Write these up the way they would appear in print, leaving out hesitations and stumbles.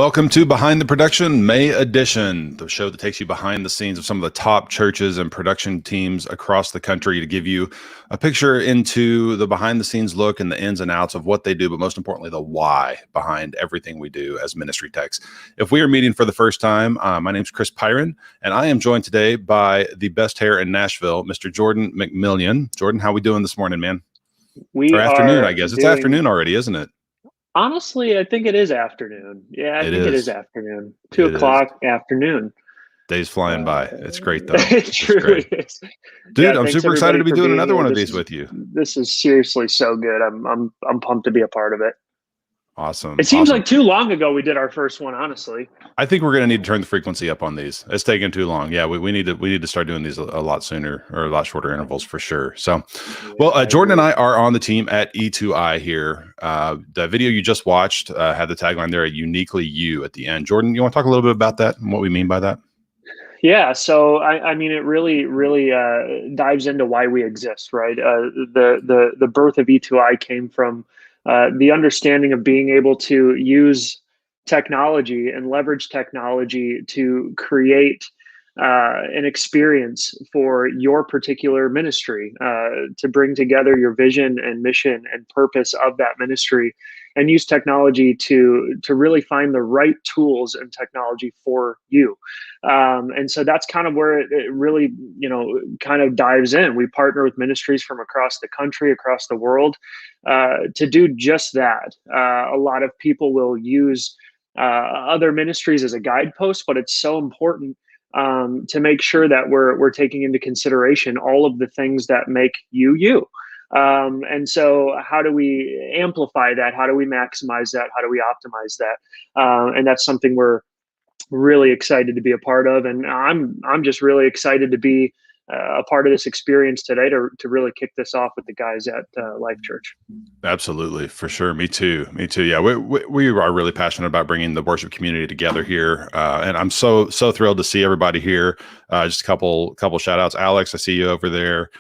Welcome to Behind the Production May Edition, the show that takes you behind the scenes of some of the top churches and production teams across the country to give you a picture into the behind the scenes look and the ins and outs of what they do, but most importantly, the why behind everything we do as ministry techs. If we are meeting for the first time, my name is Chris Pyron, and I am joined today by the best hair in Nashville, Mr. Jordan McMillian. Jordan, how we doing this morning, man? We Or afternoon, are I guess. It's doing, afternoon already, isn't it? honestly, I think it is afternoon. Yeah, I It think it is is. afternoon. 2 It is. o'clock afternoon. Days flying by. It's great, though. It It's truly great. is. Dude, Yeah, I'm thanks super excited everybody to be for doing being another here. one of these with you. This is seriously so good. I'm pumped to be a part of it. Awesome. It seems Awesome. like too long ago we did our first one, honestly. I think we're going to need to turn the frequency up on these. It's taking too long. Yeah, we need to start doing these a lot sooner or a lot shorter intervals for sure. So, well, Jordan and I are on the team at E2I here. The video you just watched had the tagline there, "Uniquely You" at the end. Jordan, you want to talk a little bit about that and what we mean by that? Yeah, so I mean, it really dives into why we exist, right? The birth of E2I came from the understanding of being able to use technology and leverage technology to create an experience for your particular ministry, to bring together your vision and mission and purpose of that ministry, and use technology to really find the right tools and technology for you. And so that's kind of where it really, kind of dives in. We partner with ministries from across the country, across the world, to do just that. A lot of people will use other ministries as a guidepost, but it's so important to make sure that we're taking into consideration all of the things that make you you. And so how do we amplify that? How do we maximize that? How do we optimize that? And that's something we're really excited to be a part of. And I'm just really excited to be a part of this experience today to really kick this off with the guys at Life.Church. Absolutely, for sure. Me too. Me too. Yeah, we are really passionate about bringing the worship community together here, and I'm so thrilled to see everybody here. Just a couple shout outs. Alex, I see you over there.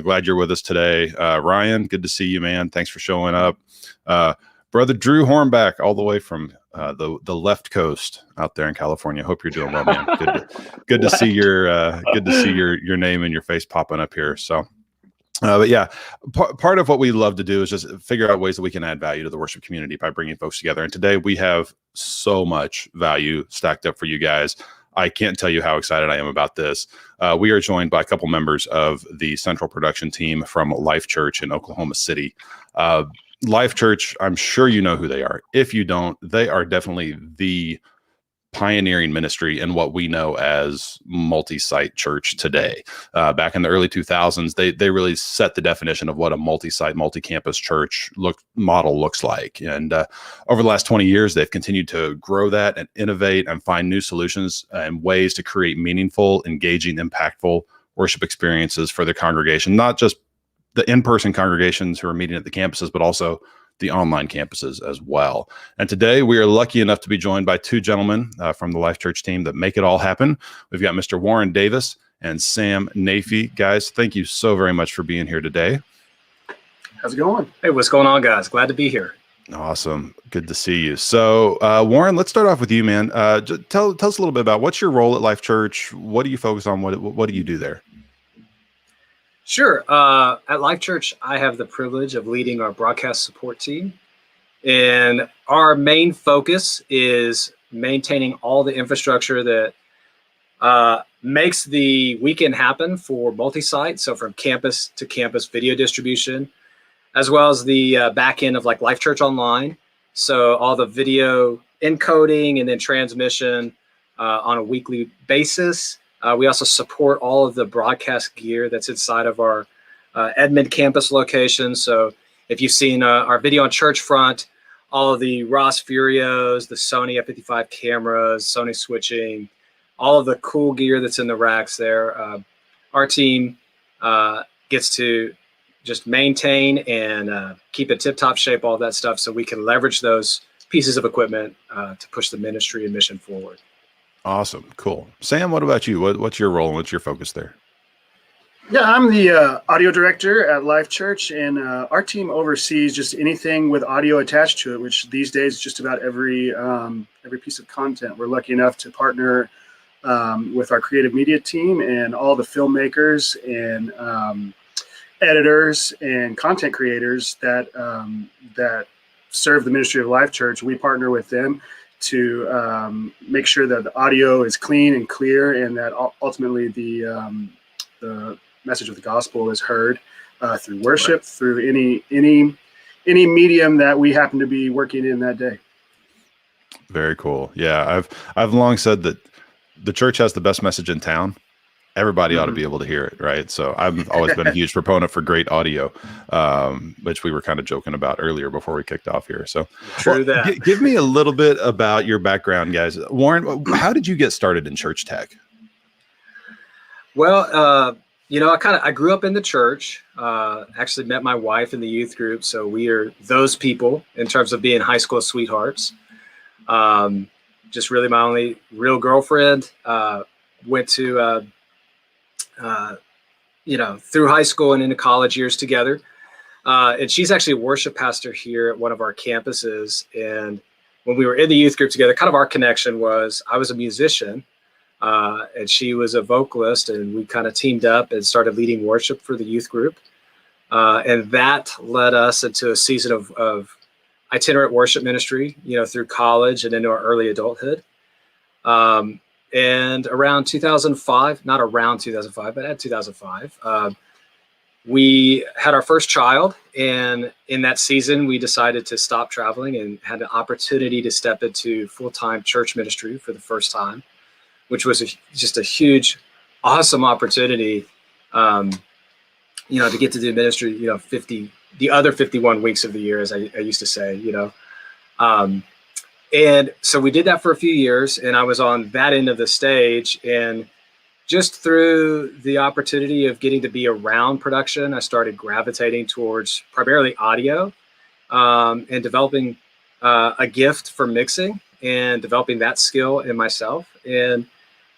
Glad you're with us today. Ryan, good to see you, man. Thanks for showing up. Brother Drew Hornback, all the way from the left coast out there in California. Hope you're doing well, man. Good to see your name and your face popping up here. So. But yeah, part of what we love to do is just figure out ways that we can add value to the worship community by bringing folks together. And today we have so much value stacked up for you guys. I can't tell you how excited I am about this. We are joined by a couple members of the central production team from Life.Church in Oklahoma City. Life.Church, I'm sure you know who they are. If you don't, they are definitely the pioneering ministry in what we know as multi-site church today. Back in the early 2000s, they really set the definition of what a multi-site, multi-campus church model looks like. And over the last 20 years, they've continued to grow that and innovate and find new solutions and ways to create meaningful, engaging, impactful worship experiences for their congregation, not just the in-person congregations who are meeting at the campuses, but also the online campuses as well. And today we are lucky enough to be joined by two gentlemen from the Life.Church team that make it all happen. We've got Mr. Warren Davis and Sam Nafee. Guys, thank you so very much for being here today. How's it going? Hey, what's going on, guys? Glad to be here. Awesome. Good to see you. So, Warren, let's start off with you, man. Tell us a little bit about what's your role at Life.Church. What do you focus on? What do you do there? Sure. At Life.Church, I have the privilege of leading our broadcast support team. And our main focus is maintaining all the infrastructure that makes the weekend happen for multi-site. So from campus to campus video distribution, as well as the back end of like Life.Church Online. So all the video encoding and then transmission on a weekly basis. We also support all of the broadcast gear that's inside of our Edmond campus location. So if you've seen our video on Church Front, all of the Ross Furios, the Sony F55 cameras, Sony switching, all of the cool gear that's in the racks there, our team gets to just maintain and keep it tip-top shape, all that stuff, so we can leverage those pieces of equipment to push the ministry and mission forward. Awesome. Cool. Sam, what about you? What's your role and what's your focus there? Yeah, I'm the audio director at Life.Church, and our team oversees just anything with audio attached to it, which these days just about every piece of content. We're lucky enough to partner with our creative media team and all the filmmakers and editors and content creators that serve the ministry of Life.Church. We partner with them to make sure that the audio is clean and clear, and that ultimately the message of the gospel is heard through worship, through any medium that we happen to be working in that day. Very cool. Yeah, I've long said that the church has the best message in town. Everybody ought to be able to hear it, right? So I've always been a huge proponent for great audio, which we were kind of joking about earlier before we kicked off here. So True that. Give me a little bit about your background, guys. Warren, how did you get started in church tech? Well, I grew up in the church, actually met my wife in the youth group. So we are those people in terms of being high school sweethearts. Just really my only real girlfriend. Went to, through high school and into college years together. And she's actually a worship pastor here at one of our campuses. And when we were in the youth group together, kind of our connection was I was a musician. And she was a vocalist, and we kind of teamed up and started leading worship for the youth group. And that led us into a season of itinerant worship ministry, through college and into our early adulthood. And around 2005, not around 2005, but at 2005, we had our first child. And in that season, we decided to stop traveling and had an opportunity to step into full-time church ministry for the first time, which was just a huge, awesome opportunity, to get to do ministry, the other 51 weeks of the year, as I used to say, and so we did that for a few years, and I was on that end of the stage. And just through the opportunity of getting to be around production, I started gravitating towards primarily audio, and developing a gift for mixing and developing that skill in myself. And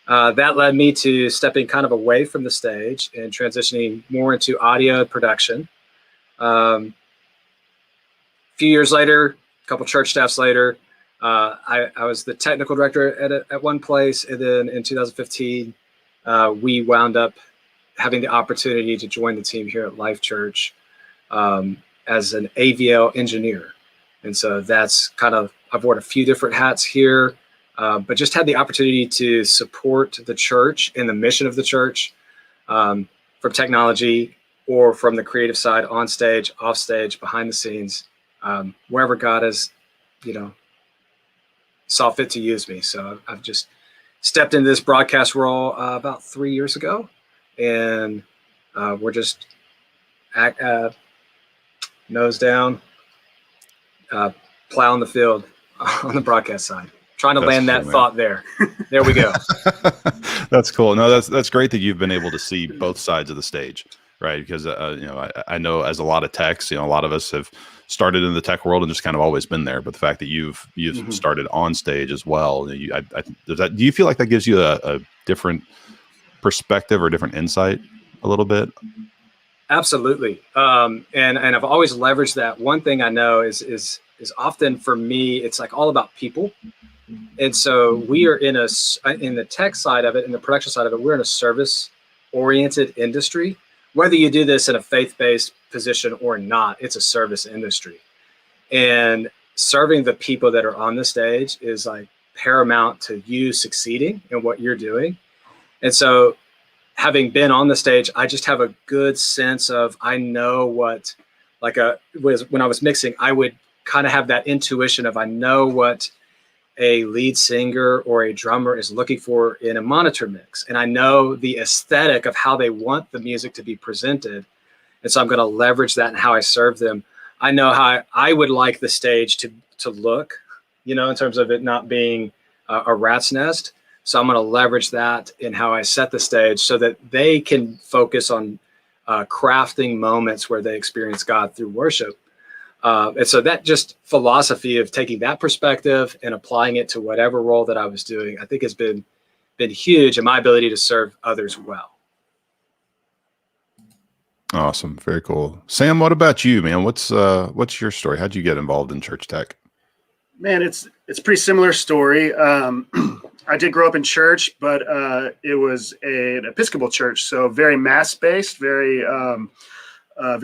that led me to stepping kind of away from the stage and transitioning more into audio production. A few years later, a couple church staffs later, I was the technical director at one place. And then in 2015, we wound up having the opportunity to join the team here at Life.Church as an AVL engineer. And so that's I've worn a few different hats here. But just had the opportunity to support the church and the mission of the church, from technology or from the creative side, on stage, off stage, behind the scenes, wherever God has, saw fit to use me. So I've just stepped into this broadcast role about 3 years ago, and we're just nose down, plowing the field on the broadcast side. Trying to land that thought there. There we go. That's cool. No, that's great that you've been able to see both sides of the stage, right? Because I know as a lot of techs, a lot of us have started in the tech world and just kind of always been there. But the fact that you've started on stage as well, do you feel like that gives you a different perspective or different insight a little bit? Absolutely. And I've always leveraged that. One thing I know is often for me, it's like all about people. And so we are in the tech side of it, in the production side of it, we're in a service-oriented industry. Whether you do this in a faith-based position or not, it's a service industry. And serving the people that are on the stage is like paramount to you succeeding in what you're doing. And so having been on the stage, I just have a good sense of, I know what, when I was mixing, I would kind of have that intuition of, I know what a lead singer or a drummer is looking for in a monitor mix. And I know the aesthetic of how they want the music to be presented. And so I'm going to leverage that in how I serve them. I know how I would like the stage to look, in terms of it not being a rat's nest. So I'm going to leverage that in how I set the stage so that they can focus on crafting moments where they experience God through worship. And so that just philosophy of taking that perspective and applying it to whatever role that I was doing, I think has been huge in my ability to serve others well. Awesome. Very cool. Sam, what about you, man? What's your story? How'd you get involved in church tech? Man, it's a pretty similar story. I did grow up in church, but it was an Episcopal church, so very mass-based, very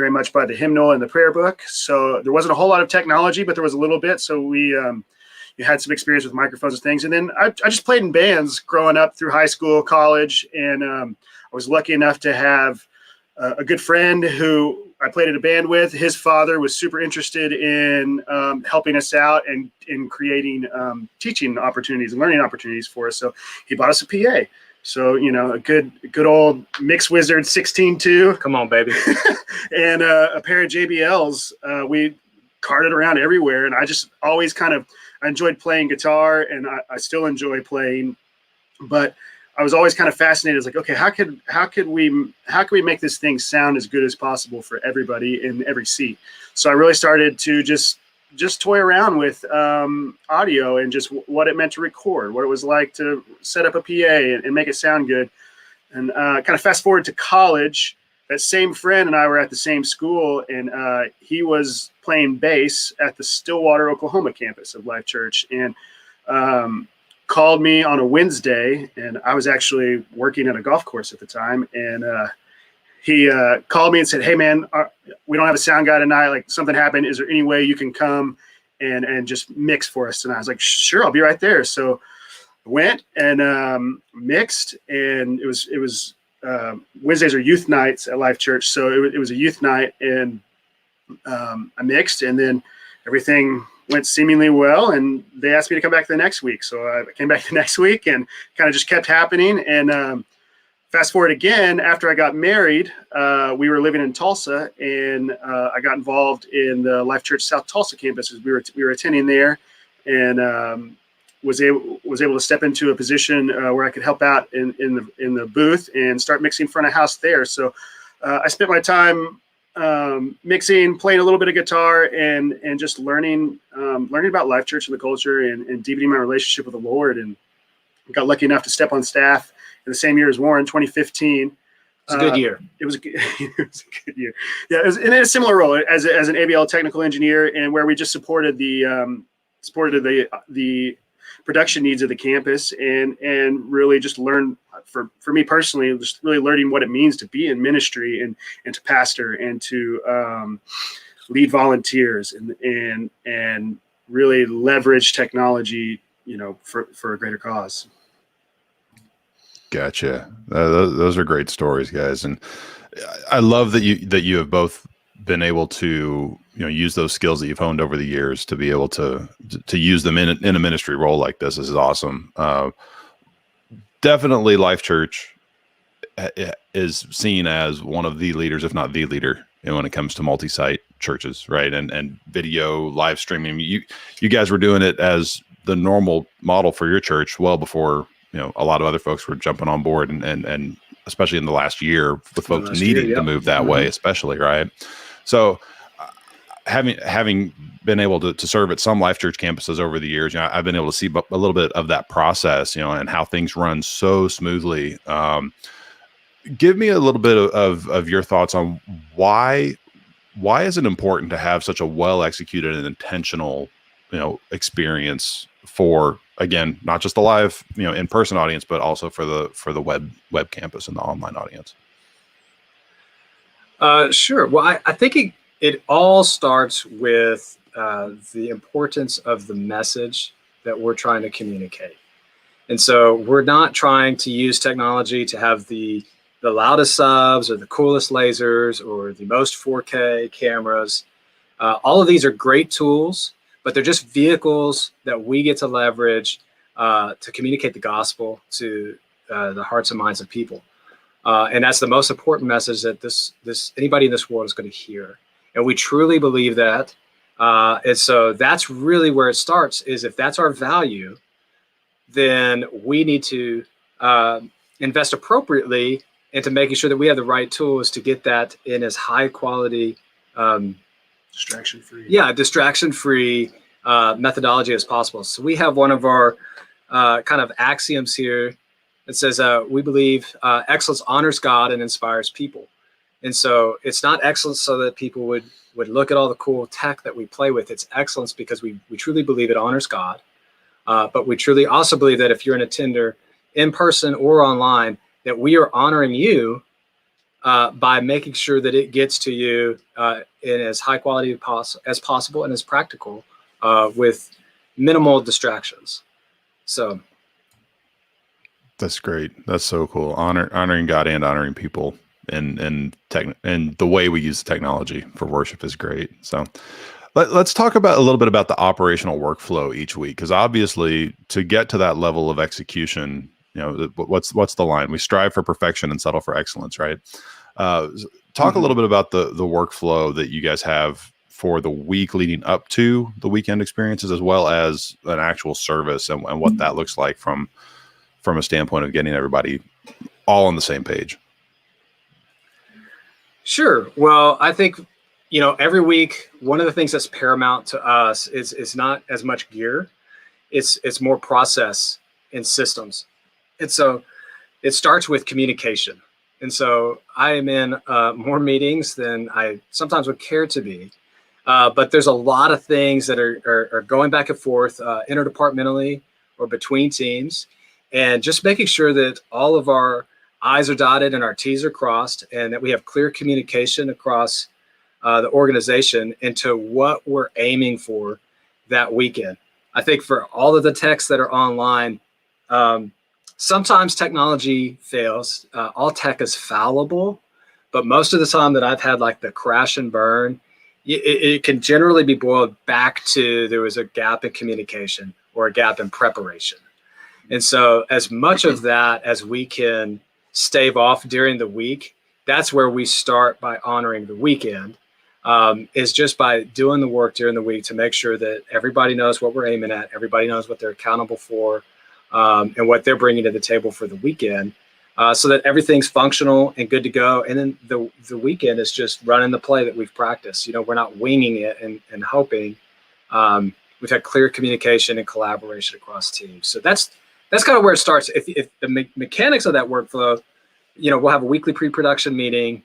much by the hymnal and the prayer book. So there wasn't a whole lot of technology, but there was a little bit. So we had some experience with microphones and things. And then I just played in bands growing up through high school, college, and I was lucky enough to have a good friend who I played in a band with. His father was super interested in helping us out and in creating teaching opportunities and learning opportunities for us. So he bought us a PA. So, a good old Mix Wizard 16.2. Come on, baby. And a pair of JBLs. We carted around everywhere. And I just always I enjoyed playing guitar, and I still enjoy playing. But I was always kind of fascinated. It's like, okay, how could we make this thing sound as good as possible for everybody in every seat? So I really started to just toy around with audio and just what it meant to record, what it was like to set up a PA and make it sound good. And kind of fast forward to college, that same friend and I were at the same school, and he was playing bass at the Stillwater, Oklahoma campus of Life.Church, and called me on a Wednesday, and I was actually working at a golf course at the time, and he called me and said, "Hey man, we don't have a sound guy tonight. Like, something happened. Is there any way you can come and just mix for us tonight?" I was like, "Sure, I'll be right there." So I went and mixed, and it was Wednesdays are youth nights at Life.Church, so it was a youth night, and I mixed, and then everything went seemingly well, and they asked me to come back the next week. So I came back the next week, and kind of just kept happening. And fast forward again, after I got married, we were living in Tulsa, and I got involved in the Life.Church South Tulsa campus as we were attending there, and was able to step into a position where I could help out in the booth and start mixing front of house there. So I spent my time mixing, playing a little bit of guitar, and just learning about Life.Church and the culture, and deepening my relationship with the Lord. And got lucky enough to step on staff in the same year as Warren, 2015. It's a good year. It was a good year. Yeah, it was in a similar role as an ABL technical engineer, and where we just supported the production needs of the campus, and really just learn, for me personally, just really learning what it means to be in ministry and to pastor and to lead volunteers and really leverage technology, for a greater cause. Gotcha. Those are great stories, guys, and I love that you have both been able to use those skills that you've honed over the years to be able to use them in a ministry role like this. This is awesome. Definitely, Life.Church is seen as one of the leaders, if not the leader, when it comes to multi-site churches, right? And video live streaming. You guys were doing it as the normal model for your church well before a lot of other folks were jumping on board, and especially in the last year with folks needing to move that way, especially, right? So having been able to serve at some Life.Church campuses over the years, I've been able to see a little bit of that process, and how things run so smoothly. Give me a little bit of your thoughts on why is it important to have such a well executed and intentional, experience for, again, not just the live, in-person audience, but also for the web campus and the online audience? Sure. Well, I think it all starts with the importance of the message that we're trying to communicate. And so we're not trying to use technology to have the loudest subs or the coolest lasers or the most 4K cameras. All of these are great tools, but they're just vehicles that we get to leverage to communicate the gospel to the hearts and minds of people. And that's the most important message that anybody in this world is going to hear. And we truly believe that. And so that's really where it starts, is if that's our value, then we need to invest appropriately into making sure that we have the right tools to get that in as high quality, distraction-free methodology as possible. So we have one of our kind of axioms here that says we believe excellence honors God and inspires people. And so it's not excellence so that people would look at all the cool tech that we play with. It's excellence because we truly believe it honors God. But we truly also believe that if you're an attender in person or online, that we are honoring you by making sure that it gets to you in as high quality as possible and as practical with minimal distractions. So that's great. That's so cool. Honoring God and honoring people, and the way we use technology for worship is great. So let's talk about a little bit about the operational workflow each week, because obviously to get to that level of execution, what's the line? We strive for perfection and settle for excellence, right? Talk a little bit about the workflow that you guys have for the week leading up to the weekend experiences, as well as an actual service, and what that looks like from a standpoint of getting everybody all on the same page. Sure. Well, I think, every week, one of the things that's paramount to us is not as much gear. It's more process and systems. And so it starts with communication. And so I am in more meetings than I sometimes would care to be. But there's a lot of things that are going back and forth interdepartmentally or between teams, and just making sure that all of our I's are dotted and our T's are crossed, and that we have clear communication across the organization into what we're aiming for that weekend. I think for all of the texts that are online, sometimes technology fails. All tech is fallible, but most of the time that I've had like the crash and burn, it can generally be boiled back to there was a gap in communication or a gap in preparation. And so as much of that as we can stave off during the week, that's where we start by honoring the weekend, is just by doing the work during the week to make sure that everybody knows what we're aiming at, everybody knows what they're accountable for, and what they're bringing to the table for the weekend, so that everything's functional and good to go. And then the weekend is just running the play that we've practiced. We're not winging it and hoping. We've had clear communication and collaboration across teams. So that's kind of where it starts. If the mechanics of that workflow, we'll have a weekly pre-production meeting.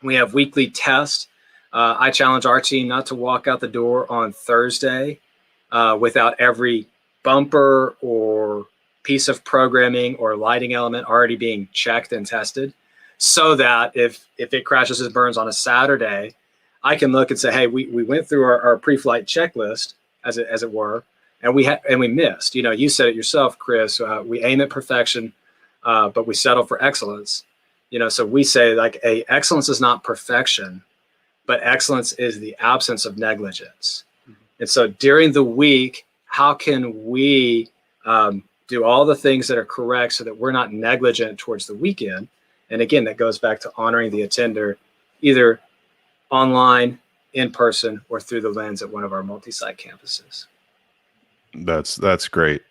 We have weekly tests. I challenge our team not to walk out the door on Thursday without every bumper or piece of programming or lighting element already being checked and tested, so that if it crashes and burns on a Saturday, I can look and say, hey, we went through our pre-flight checklist, as it were, and we missed. You said it yourself, Chris. We aim at perfection, but we settle for excellence. So we say excellence is not perfection, but excellence is the absence of negligence. And so during the week, how can we do all the things that are correct so that we're not negligent towards the weekend? And again, that goes back to honoring the attender, either online, in person, or through the lens at one of our multi-site campuses. That's great.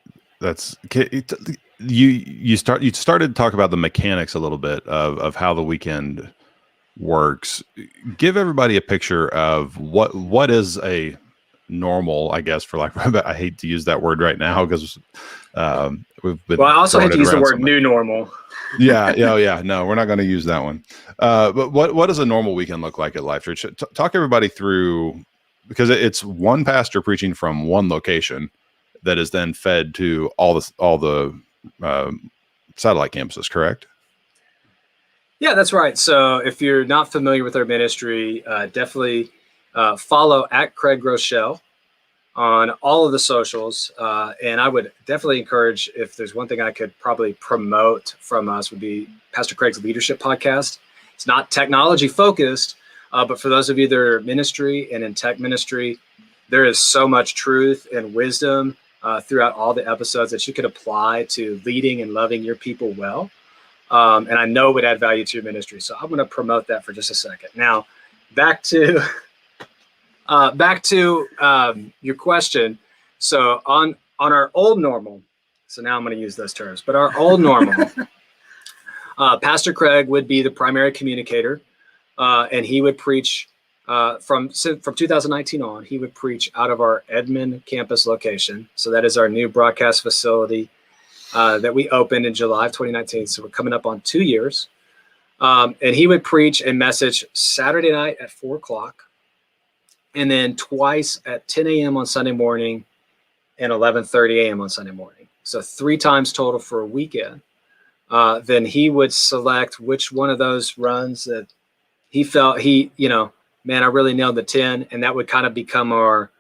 You started to talk about the mechanics a little bit of how the weekend works. Give everybody a picture of what is a normal, I guess, for I hate to use that word right now because we've been. Well, I also hate to use the word new normal. Yeah. No, we're not going to use that one. But what does a normal weekend look like at Life.Church? Talk everybody through, because it's one pastor preaching from one location that is then fed to all the satellite campuses, correct? Yeah, that's right. So if you're not familiar with our ministry, definitely follow at Craig Rochelle on all of the socials. And I would definitely encourage, if there's one thing I could probably promote from us, would be Pastor Craig's leadership podcast. It's not technology focused, but for those of you that are ministry and in tech ministry, there is so much truth and wisdom throughout all the episodes that you could apply to leading and loving your people well. And I know it would add value to your ministry. So I'm going to promote that for just a second. Now, back to your question. So on our old normal, so now I'm going to use those terms, but our old normal, Pastor Craig would be the primary communicator, and he would preach from 2019 on. He would preach out of our Edmond campus location. So that is our new broadcast facility that we opened in July of 2019. So we're coming up on 2 years. And he would preach a message Saturday night at 4:00, and then twice at 10 a.m. on Sunday morning and 11:30 a.m. on Sunday morning. So 3 times total for a weekend. Then he would select which one of those runs that he felt man, I really nailed the 10. And that would kind of become our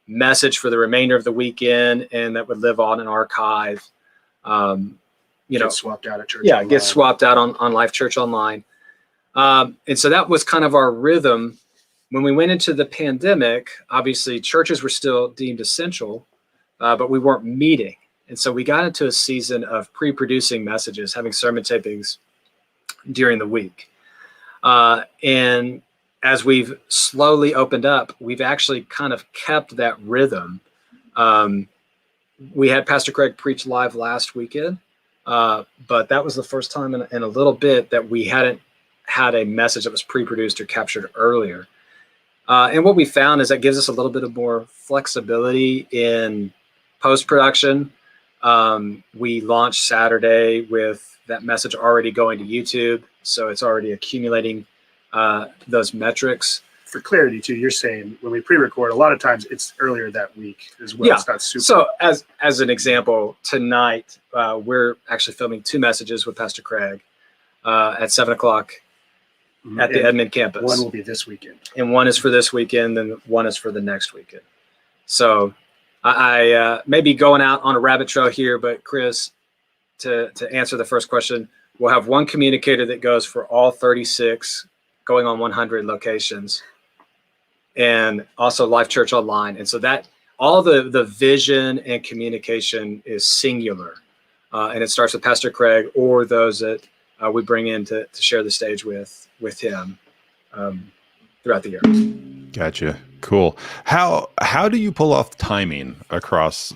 message for the remainder of the weekend. And that would live on an archive. Get swapped out at church. Yeah, online. get swapped out on Life.Church online. And so that was kind of our rhythm. When we went into the pandemic, obviously churches were still deemed essential, but we weren't meeting. And so we got into a season of pre-producing messages, having sermon tapings during the week. And as we've slowly opened up, we've actually kind of kept that rhythm. We had Pastor Craig preach live last weekend, but that was the first time in a little bit that we hadn't had a message that was pre-produced or captured earlier. And what we found is that gives us a little bit of more flexibility in post-production. We launched Saturday with that message already going to YouTube. So it's already accumulating those metrics. For clarity too, you're saying when we pre-record, a lot of times it's earlier that week as well. Yeah. It's not super. So as an example, tonight we're actually filming 2 messages with Pastor Craig at 7:00 at the Edmond campus. One will be this weekend. And one is for this weekend, and one is for the next weekend. So I may be going out on a rabbit trail here, but Chris, to answer the first question, we'll have one communicator that goes for all 36 going on 100 locations, and also Life.Church online. And so that all the vision and communication is singular. And it starts with Pastor Craig or those that we bring in to share the stage with him throughout the year. Gotcha. Cool. How do you pull off timing across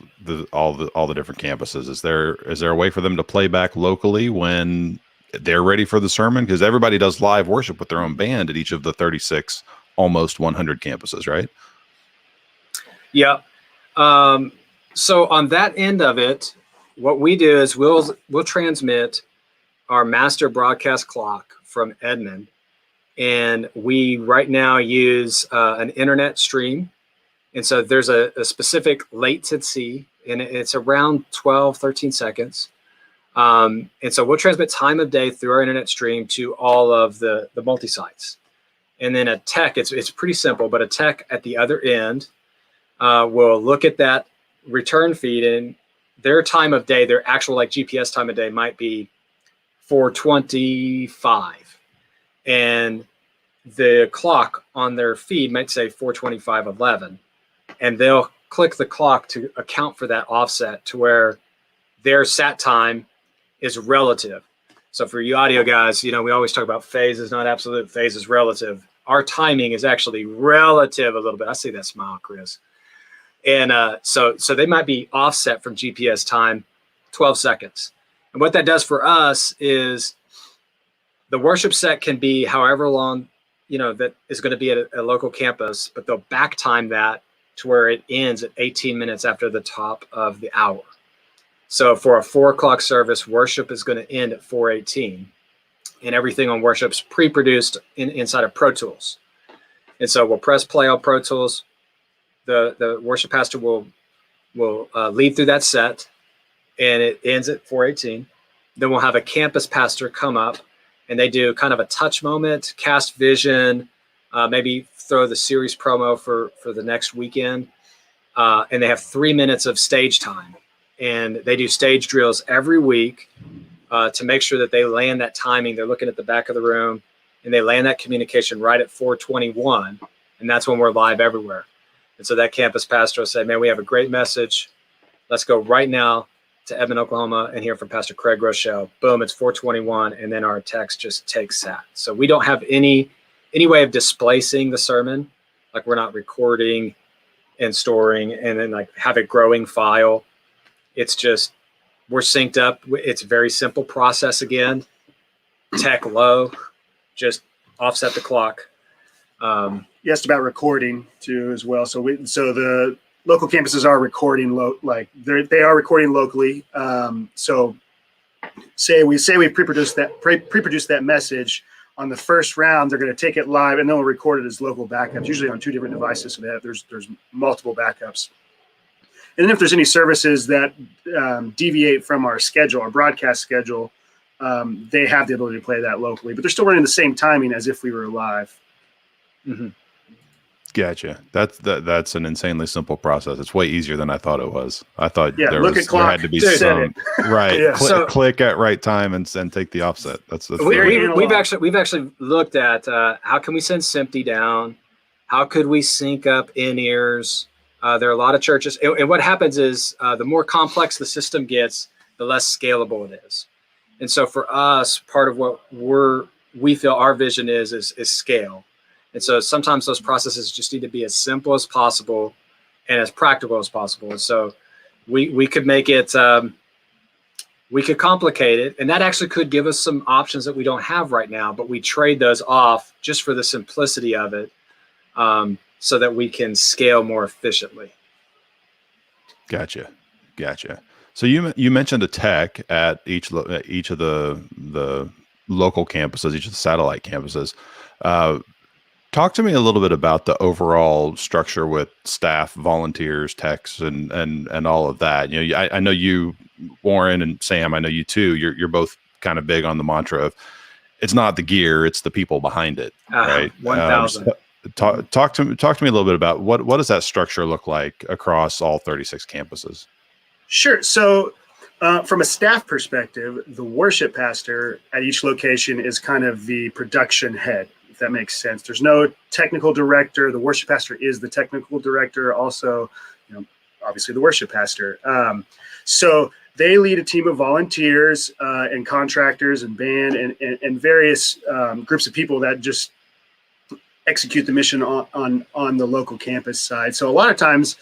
all the different campuses? Is there a way for them to play back locally when they're ready for the sermon? Because everybody does live worship with their own band at each of the 36, almost 100 campuses, right? Yeah. So on that end of it, what we do is we'll transmit our master broadcast clock from Edmond. And we right now use an internet stream. And so there's a specific latency, and it's around 12, 13 seconds. And so we'll transmit time of day through our internet stream to all of the multi-sites. And then a tech, it's pretty simple, but a tech at the other end will look at that return feed, and their time of day, their actual like GPS time of day might be 4:25. And the clock on their feed might say 4:25:11, and they'll click the clock to account for that offset to where their sat time is relative. So for you audio guys, we always talk about phase is not absolute, phase is relative. Our timing is actually relative a little bit. I see that smile, Chris. And so they might be offset from GPS time 12 seconds. And what that does for us is the worship set can be however long, that is going to be at a local campus, but they'll back time that to where it ends at 18 minutes after the top of the hour. So for a 4:00 service, worship is going to end at 4:18, and everything on worship's pre-produced inside of Pro Tools. And so we'll press play on Pro Tools. The worship pastor will lead through that set, and it ends at 4:18. Then we'll have a campus pastor come up, and they do kind of a touch moment, cast vision, maybe throw the series promo for the next weekend. And they have 3 minutes of stage time. And they do stage drills every week to make sure that they land that timing. They're looking at the back of the room, and they land that communication right at 4:21. And that's when we're live everywhere. And so that campus pastor will say, man, we have a great message. Let's go right now to Edmond, Oklahoma, and hear from Pastor Craig Rochelle. Boom, it's 4:21, and then our text just takes that. So we don't have any way of displacing the sermon. Like, we're not recording and storing and then like have a growing file. It's just, we're synced up. It's a very simple process again. Tech low, just offset the clock. You asked about recording too as well. So the local campuses are recording they are recording locally. So say we pre-produce that message. On the first round, they're going to take it live and then we'll record it as local backups, usually on 2 different devices. So there's multiple backups. And then if there's any services that deviate from our schedule, our broadcast schedule, they have the ability to play that locally, but they're still running the same timing as if we were live. Mm-hmm. Gotcha. That's an insanely simple process. It's way easier than I thought it was. I thought there had to be some right. Yeah. Click at right time and take the offset. That's we've actually looked at how can we send SMPTE down? How could we sync up in-ears? There are a lot of churches, and what happens is the more complex the system gets, the less scalable it is. And so for us, part of what we feel our vision is scale. And so sometimes those processes just need to be as simple as possible and as practical as possible. And so we could make it, we could complicate it, and that actually could give us some options that we don't have right now, but we trade those off just for the simplicity of it, so that we can scale more efficiently. Gotcha. So you mentioned a tech at each of the local campuses, each of the satellite campuses. Talk to me a little bit about the overall structure with staff, volunteers, techs, and all of that. You know, I know you, Warren, and Sam. I know you too. You're both kind of big on the mantra of it's not the gear, it's the people behind it, right? 1,000. Talk to me a little bit about what does that structure look like across all 36 campuses? Sure. So from a staff perspective, the worship pastor at each location is kind of the production head, if that makes sense. There's no technical director. The worship pastor is the technical director, also, obviously the worship pastor. So they lead a team of volunteers and contractors and band and various groups of people that just execute the mission on the local campus side. So a lot of times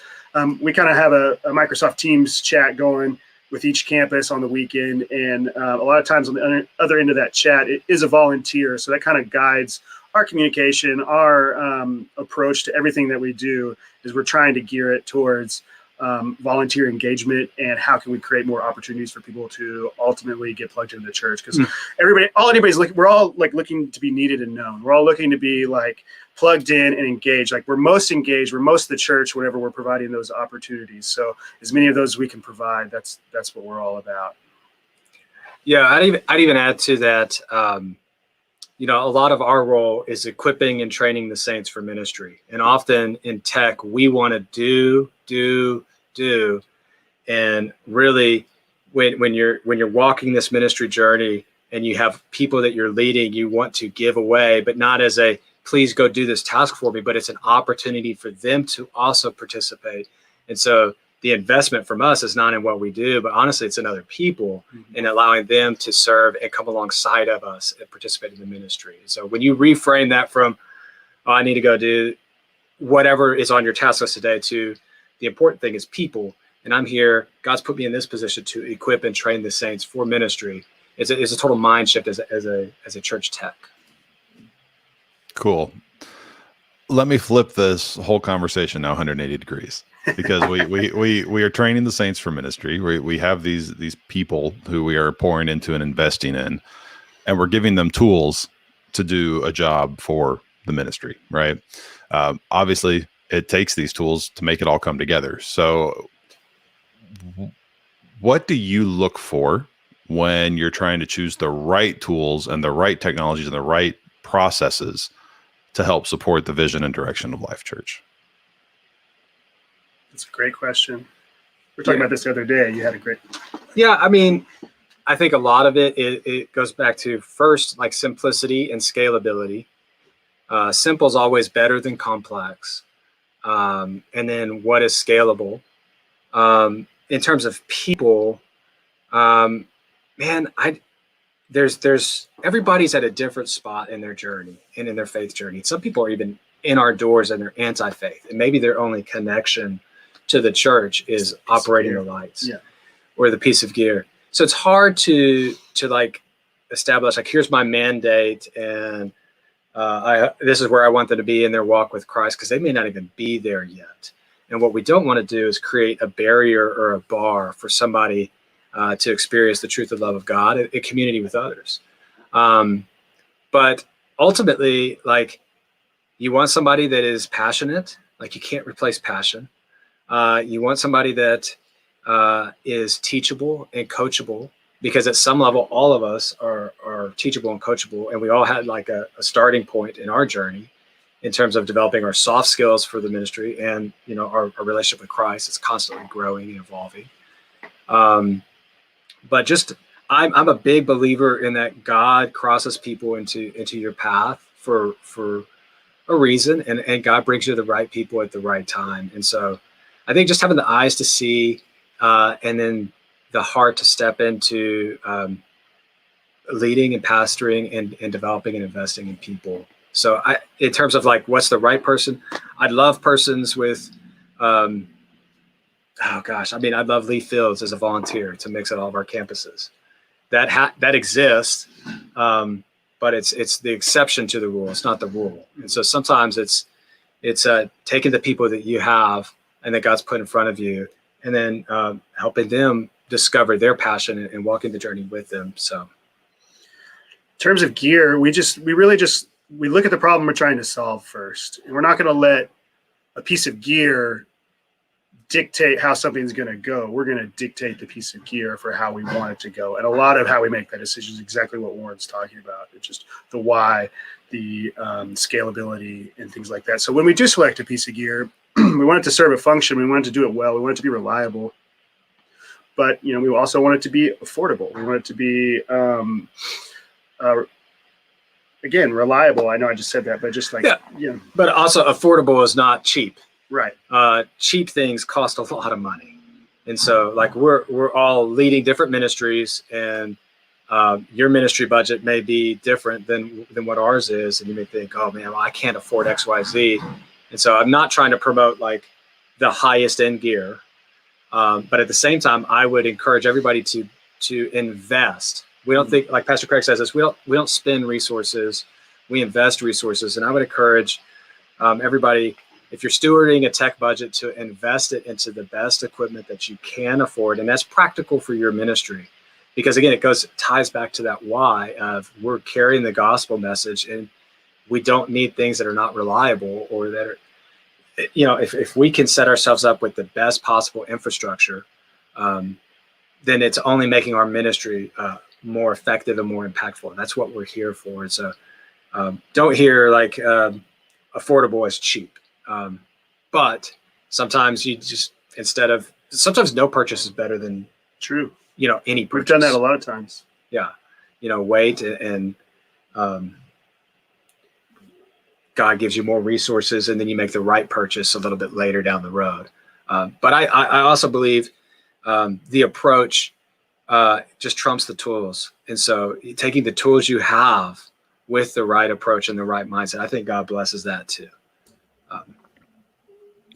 we kind of have a Microsoft Teams chat going with each campus on the weekend. And a lot of times on the other end of that chat, it is a volunteer. So that kind of guides our communication, our approach to everything that we do is we're trying to gear it towards volunteer engagement and how can we create more opportunities for people to ultimately get plugged into the church. Because anybody's looking, we're all like looking to be needed and known. We're all looking to be like plugged in and engaged. Like we're most engaged, we're most the church whenever we're providing those opportunities. So as many of those we can provide, that's what we're all about. Yeah, I'd even add to that. A lot of our role is equipping and training the saints for ministry. And often in tech, we want to do. And really, when you're walking this ministry journey and you have people that you're leading, you want to give away, but not as a, please go do this task for me, but it's an opportunity for them to also participate. And so the investment from us is not in what we do, but honestly, it's in other people and allowing them to serve and come alongside of us and participate in the ministry. So when you reframe that from, I need to go do whatever is on your task list today, to the important thing is people. And I'm here, God's put me in this position to equip and train the saints for ministry. It's a total mind shift as a church tech. Cool. Let me flip this whole conversation now 180 degrees. Because we are training the saints for ministry. We have these people who we are pouring into and investing in, and we're giving them tools to do a job for the ministry, right? Obviously, it takes these tools to make it all come together. So what do you look for when you're trying to choose the right tools and the right technologies and the right processes to help support the vision and direction of Life.Church? That's a great question. We were talking about this the other day. You had a great. Yeah, I mean, I think a lot of it goes back to first, like simplicity and scalability. Simple is always better than complex. And then what is scalable? In terms of people, there's everybody's at a different spot in their journey and in their faith journey. Some people are even in our doors and they're anti-faith, and maybe their only connection to the church is operating the lights or the piece of gear. So it's hard to like establish like, here's my mandate and this is where I want them to be in their walk with Christ, because they may not even be there yet. And what we don't want to do is create a barrier or a bar for somebody to experience the truth and love of God in community with others. But ultimately, like, you want somebody that is passionate. Like, you can't replace passion. You want somebody that is teachable and coachable, because at some level, all of us are teachable and coachable. And we all had like a starting point in our journey in terms of developing our soft skills for the ministry, and, you know, our relationship with Christ is constantly growing and evolving. But just, I'm a big believer in that God crosses people into your path for a reason, and God brings you the right people at the right time. And so I think just having the eyes to see, and then the heart to step into leading and pastoring and developing and investing in people. So in terms of like, what's the right person? I'd love persons with, oh gosh, I mean, I'd love Lee Fields as a volunteer to mix at all of our campuses. That exists, but it's the exception to the rule. It's not the rule. And so sometimes it's taking the people that you have and that God's put in front of you, and then helping them discover their passion and walking the journey with them. So In terms of gear, we look at the problem we're trying to solve first. And we're not going to let a piece of gear dictate how something's going to go. We're going to dictate the piece of gear for how we want it to go. And a lot of how we make that decision is exactly what Warren's talking about. It's just the why, the scalability, and things like that. So when we do select a piece of gear, we want it to serve a function. We want it to do it well. We want it to be reliable. But, you know, we also want it to be affordable. We want it to be, again, reliable. I know I just said that, but just like, yeah. But also affordable is not cheap. Right. Cheap things cost a lot of money. And so like we're all leading different ministries, and your ministry budget may be different than what ours is. And you may think, oh man, well, I can't afford X, Y, Z. And so I'm not trying to promote like the highest end gear. But at the same time, I would encourage everybody to invest. We don't think, like Pastor Craig says this, we don't spend resources, we invest resources. And I would encourage everybody, if you're stewarding a tech budget, to invest it into the best equipment that you can afford. And that's practical for your ministry. Because again, it ties back to that why of we're carrying the gospel message, and we don't need things that are not reliable, or that are, you know, if we can set ourselves up with the best possible infrastructure, then it's only making our ministry more effective and more impactful. And that's what we're here for. And so don't hear like affordable is cheap. But sometimes you just, sometimes no purchase is better than True. You know, any purchase. We've done that a lot of times. Yeah. You know, wait and God gives you more resources, and then you make the right purchase a little bit later down the road. But I also believe the approach just trumps the tools. And so taking the tools you have with the right approach and the right mindset, I think God blesses that too.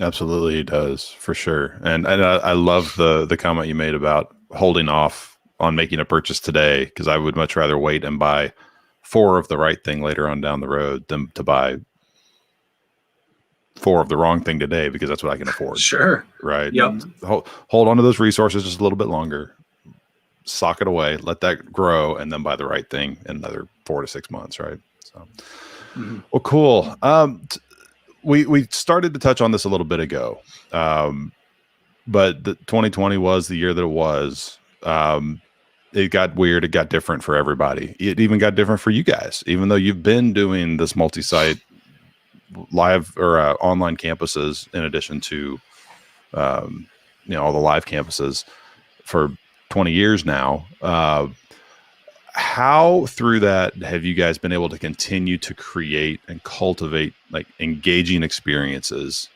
Absolutely, he does, for sure. And I love the comment you made about holding off on making a purchase today, because I would much rather wait and buy 4 of the right thing later on down the road than to buy 4 of the wrong thing today, because that's what I can afford. Sure. Right. Yep. Hold on to those resources just a little bit longer, sock it away, let that grow, and then buy the right thing in another 4 to 6 months. Right. So, Well, cool. We started to touch on this a little bit ago, but 2020 was the year that it was. It got weird. It got different for everybody. It even got different for you guys, even though you've been doing this multi-site live or online campuses in addition to, all the live campuses for 20 years now. How through that have you guys been able to continue to create and cultivate like engaging experiences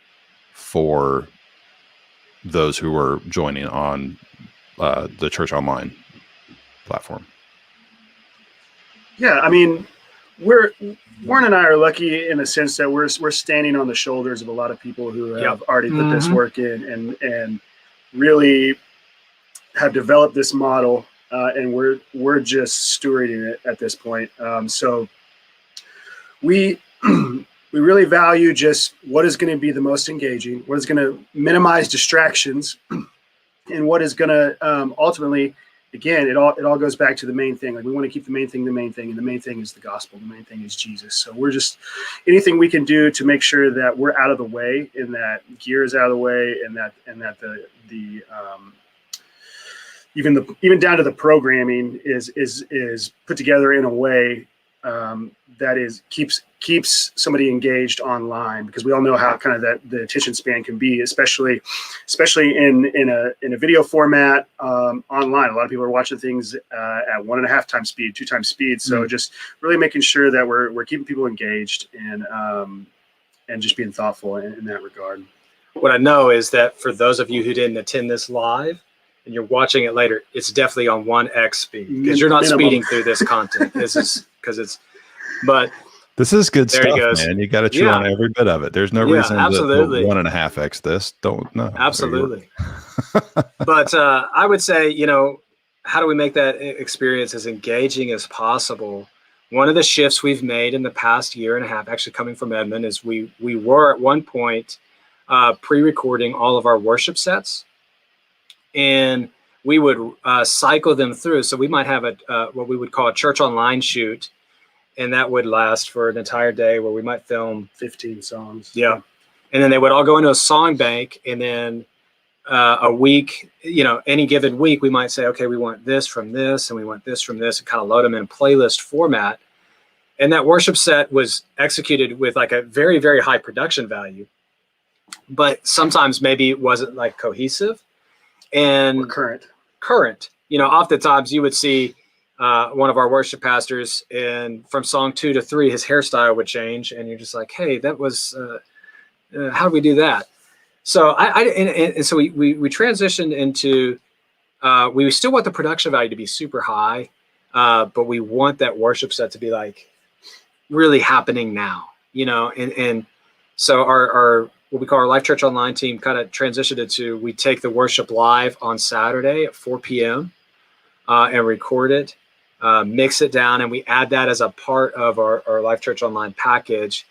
for those who are joining on the church online platform? Yeah, I mean, Warren and I are lucky in the sense that we're standing on the shoulders of a lot of people who have already put this work in and really have developed this model, and we're just stewarding it at this point. So we really value just what is going to be the most engaging, what is going to minimize distractions, and what is going to ultimately again, it all goes back to the main thing. Like we want to keep the main thing, and the main thing is the gospel. The main thing is Jesus. So we're just anything we can do to make sure that we're out of the way, and that gear is out of the way, and that the even down to the programming is put together in a way that is keeps somebody engaged online, because we all know how kind of that the attention span can be, especially in a video format online. A lot of people are watching things at 1.5 times speed, 2 times speed. So just really making sure that we're keeping people engaged and just being thoughtful in that regard. What I know is that for those of you who didn't attend this live and you're watching it later, it's definitely on 1x speed, because you're not speeding through this content. This is because but this is good there stuff, man. You got to chew on every bit of it. There's no reason to 1.5x this. Don't know. Absolutely. But I would say, how do we make that experience as engaging as possible? One of the shifts we've made in the past year and a half, actually coming from Edmond, is we were at one point pre-recording all of our worship sets, and we would cycle them through. So we might have what we would call a church online shoot, and that would last for an entire day, where we might film 15 songs. Yeah. And then they would all go into a song bank, and then a week, any given week, we might say, okay, we want this from this, and we want this from this, and kind of load them in playlist format. And that worship set was executed with like a very, very high production value, but sometimes maybe it wasn't like cohesive and or current. Oftentimes you would see one of our worship pastors, and from song 2 to 3, his hairstyle would change, and you're just like, hey, that was how do we do that? So so we transitioned into we still want the production value to be super high, but we want that worship set to be like really happening now, and so our what we call our Life.Church online team kind of transitioned into, we take the worship live on Saturday at 4 p.m. And record it, mix it down, and we add that as a part of our Life.Church online package.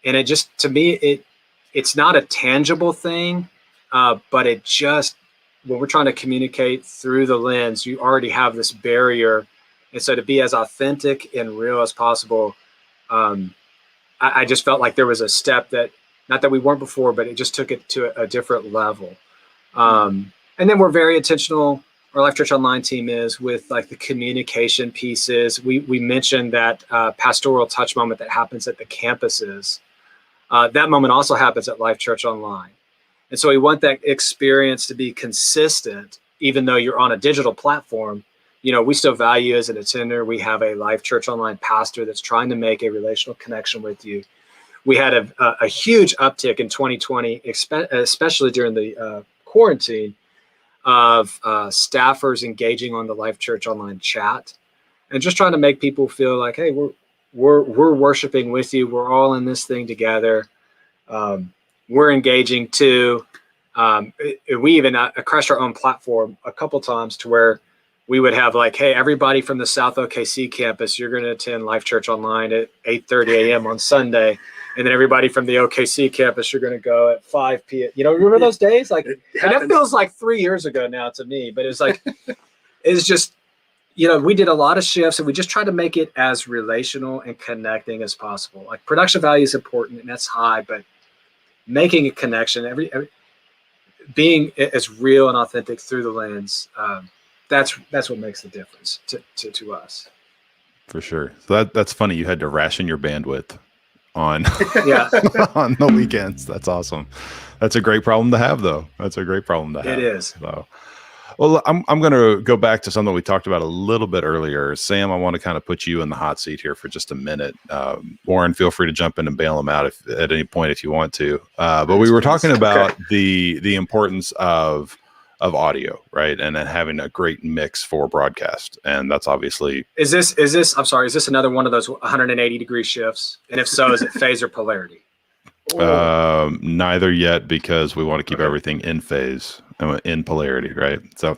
And it just, to me, it's not a tangible thing, but it just, when we're trying to communicate through the lens, you already have this barrier. And so to be as authentic and real as possible, I just felt like there was a step that, not that we weren't before, but it just took it to a different level. And then we're very intentional, our Life.Church online team is, with like the communication pieces. We mentioned that pastoral touch moment that happens at the campuses. That moment also happens at Life.Church online. And so we want that experience to be consistent, even though you're on a digital platform. We still value as an attender. We have a Life.Church online pastor that's trying to make a relational connection with you. We had a huge uptick in 2020, especially during the quarantine, of staffers engaging on the Life.Church online chat, and just trying to make people feel like, hey, we're worshiping with you. We're all in this thing together. We're engaging too. We even crashed our own platform a couple times to where we would have like, hey, everybody from the South OKC campus, you're going to attend Life.Church online at 8:30 a.m. on Sunday. And then everybody from the OKC campus, you're going to go at 5 p.m. Remember those days? Like, and it feels like 3 years ago now to me, but it's like, it's just, we did a lot of shifts, and we just tried to make it as relational and connecting as possible. Like, production value is important, and that's high, but making a connection, being as real and authentic through the lens, that's what makes the difference to us. For sure. So that's funny. You had to ration your bandwidth on on the weekends. That's awesome. That's a great problem to have, though. That's a great problem to have. It is. So, well, I'm going to go back to something we talked about a little bit earlier. Sam, I want to kind of put you in the hot seat here for just a minute. Warren, feel free to jump in and bail him out at any point if you want to. But we were talking about the importance of audio, right? And then having a great mix for broadcast. And that's obviously... Is this another one of those 180 degree shifts? And if so, is it phase or polarity? Neither yet, because we want to keep everything in phase, in polarity, right? So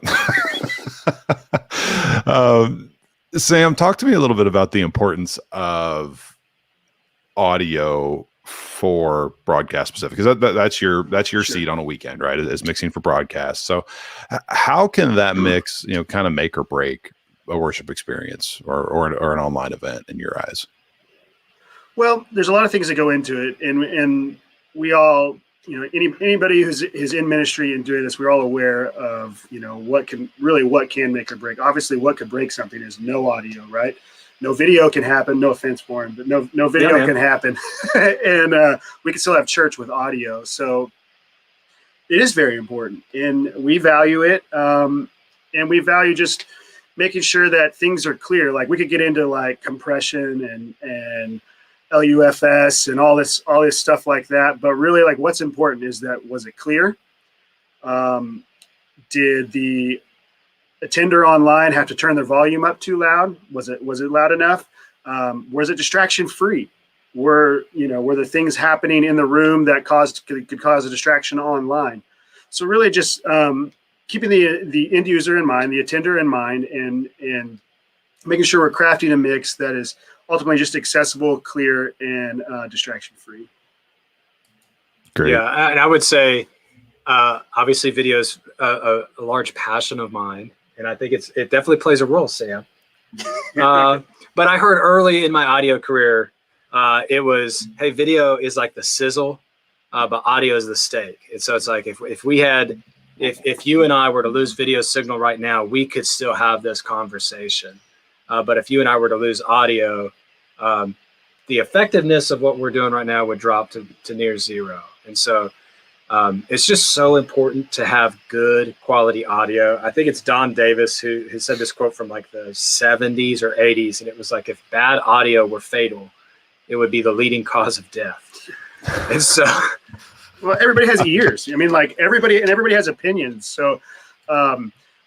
Sam, talk to me a little bit about the importance of audio for broadcast specific? Because that's your Sure. seat on a weekend, right? Is mixing for broadcast. So how can that mix, kind of make or break a worship experience or an online event in your eyes? Well, there's a lot of things that go into it, and we all, anybody who's in ministry and doing this, we're all aware of, what can make or break. Obviously, what could break something is no audio, right? No video can happen. No offense for him, but no video can happen, and we can still have church with audio. So it is very important, and we value it, and we value just making sure that things are clear. Like we could get into like compression and LUFS and all this stuff like that, but really, like, what's important is that, was it clear? Did the attender online have to turn their volume up too loud? Was it loud enough? Was it distraction free? Were the things happening in the room that could cause a distraction online? So really just keeping the end user in mind, the attender in mind, and making sure we're crafting a mix that is ultimately just accessible, clear, and distraction free. Great. Yeah, and I would say, obviously, video is a large passion of mine, and I think it definitely plays a role, Sam. But I heard early in my audio career, it was, hey, video is like the sizzle, but audio is the steak. And so it's like if you and I were to lose video signal right now, we could still have this conversation. But if you and I were to lose audio, the effectiveness of what we're doing right now would drop to near zero. And so it's just so important to have good quality audio. I think it's Don Davis who said this quote from like the 70s or 80s. And it was like, if bad audio were fatal, it would be the leading cause of death. And so, well, everybody has ears. I mean, like everybody has opinions. So,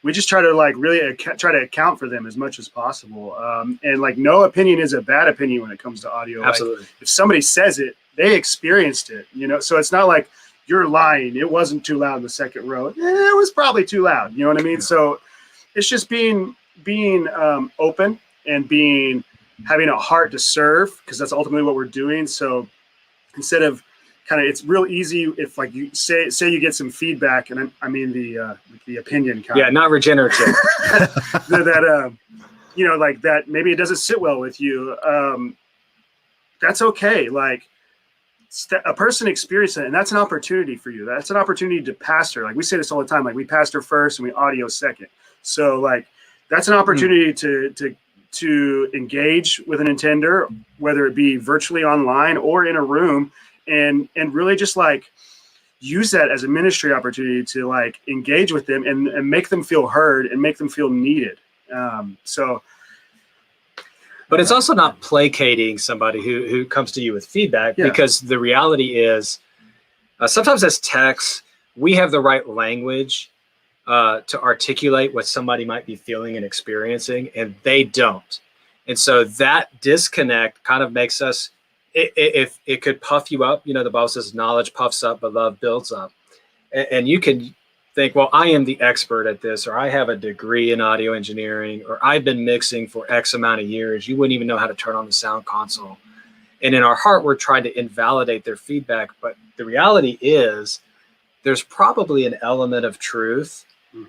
we just try to like really try to account for them as much as possible. And like no opinion is a bad opinion when it comes to audio. Absolutely. Like, if somebody says it, they experienced it, so it's not like you're lying. It wasn't too loud in the second row. It was probably too loud. You know what I mean? Yeah. So it's just being open and having a heart to serve, because that's ultimately what we're doing. So instead of it's real easy if like you say you get some feedback, and I mean the opinion kind. Yeah, not regenerative. that like that maybe it doesn't sit well with you. That's okay. Like a person experienced it, and that's an opportunity for you. That's an opportunity to pastor. Like we say this all the time. Like we pastor first and we audio second. So like that's an opportunity to engage with an attender, whether it be virtually online or in a room. And really just like use that as a ministry opportunity to like engage with them and make them feel heard and make them feel needed. But it's also not placating somebody who comes to you with feedback, because the reality is sometimes as techs, we have the right language to articulate what somebody might be feeling and experiencing, and they don't. And so that disconnect kind of makes us, if it could puff you up, the Bible says knowledge puffs up, but love builds up. And you can think, well, I am the expert at this, or I have a degree in audio engineering, or I've been mixing for X amount of years. You wouldn't even know how to turn on the sound console. And in our heart, we're trying to invalidate their feedback. But the reality is there's probably an element of truth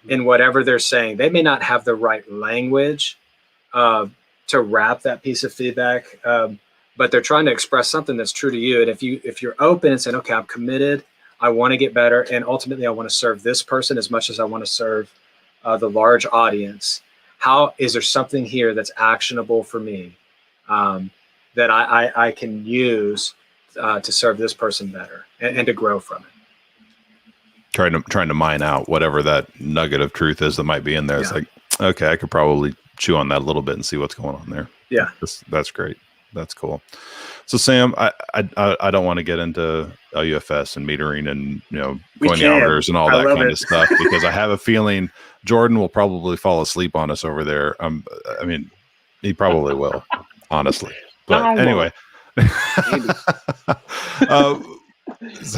in whatever they're saying. They may not have the right language to wrap that piece of feedback, but they're trying to express something that's true to you. And if you're open and saying, okay, I'm committed, I want to get better, and ultimately I want to serve this person as much as I want to serve the large audience. How is there something here that's actionable for me that I can use to serve this person better and to grow from it? Trying to mine out whatever that nugget of truth is that might be in there. It's like, okay, I could probably chew on that a little bit and see what's going on there. Yeah, that's great. That's cool. So Sam, I don't want to get into LUFS and metering and going the hours and all that kind of stuff, because I have a feeling Jordan will probably fall asleep on us over there. I mean, he probably will, honestly. But anyway,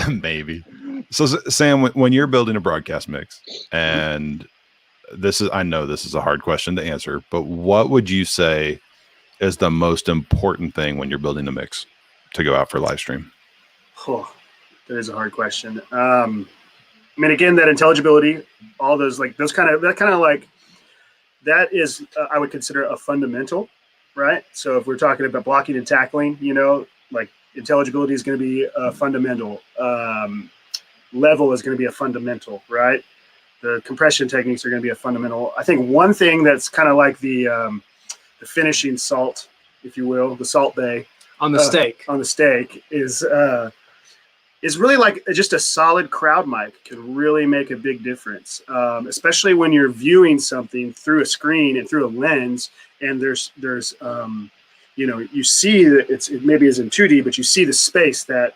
maybe. So Sam, when you're building a broadcast mix, and I know this is a hard question to answer, but what would you say is the most important thing when you're building a mix to go out for live stream? Oh, that is a hard question. I mean, again, that intelligibility, all those like those kind of that is I would consider a fundamental, right? So if we're talking about blocking and tackling, like intelligibility is going to be a fundamental. Level is going to be a fundamental, right? The compression techniques are going to be a fundamental. I think one thing that's kind of like the finishing salt, if you will, the salt bay on the steak. On the steak is really like just a solid crowd mic can really make a big difference, especially when you're viewing something through a screen and through a lens, and there's you see that it maybe is in 2D, but you see the space that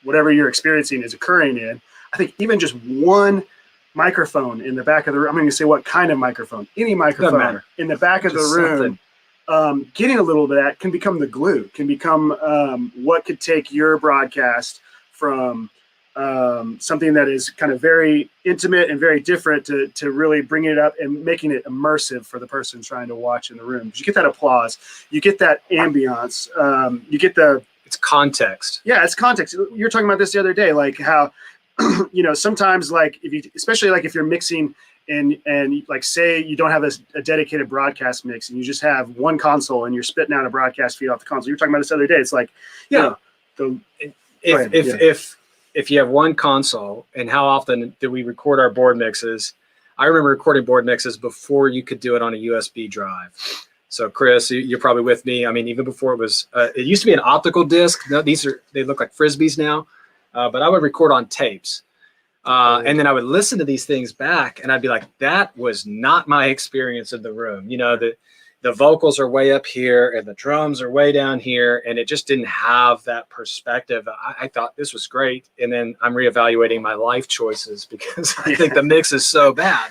whatever you're experiencing is occurring in. I think even just one microphone in the back of the room, I'm going to say what kind of microphone, any microphone in the back of the room, getting a little bit of that can become the glue, can become what could take your broadcast from something that is kind of very intimate and very different to really bringing it up and making it immersive for the person trying to watch in the room. You get that applause, you get that ambiance, you get it's context. Yeah, it's context. You were talking about this the other day, like how, sometimes like especially like if you're mixing and like say you don't have a dedicated broadcast mix and you just have one console and you're spitting out a broadcast feed off the console. You were talking about this the other day. It's like, if you have one console, and how often do we record our board mixes? I remember recording board mixes before you could do it on a USB drive. So Chris, you're probably with me. I mean, even before it was, it used to be an optical disc. No, they look like Frisbees now, but I would record on tapes. And then I would listen to these things back and I'd be like, that was not my experience in the room. The vocals are way up here and the drums are way down here. And it just didn't have that perspective. I thought this was great. And then I'm reevaluating my life choices because I think the mix is so bad.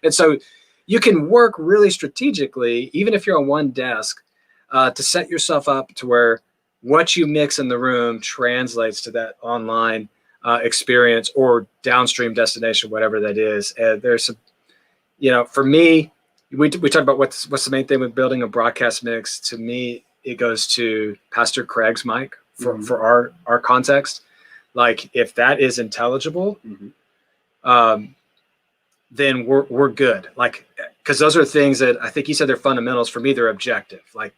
And so you can work really strategically, even if you're on one desk, to set yourself up to where what you mix in the room translates to that online experience or downstream destination, whatever that is. There's some, for me, we talk about what's the main thing with building a broadcast mix. To me, it goes to Pastor Craig's mic for our context. Like if that is intelligible, then we're good. Like, because those are things that I think you said they're fundamentals. For me, they're objective. Like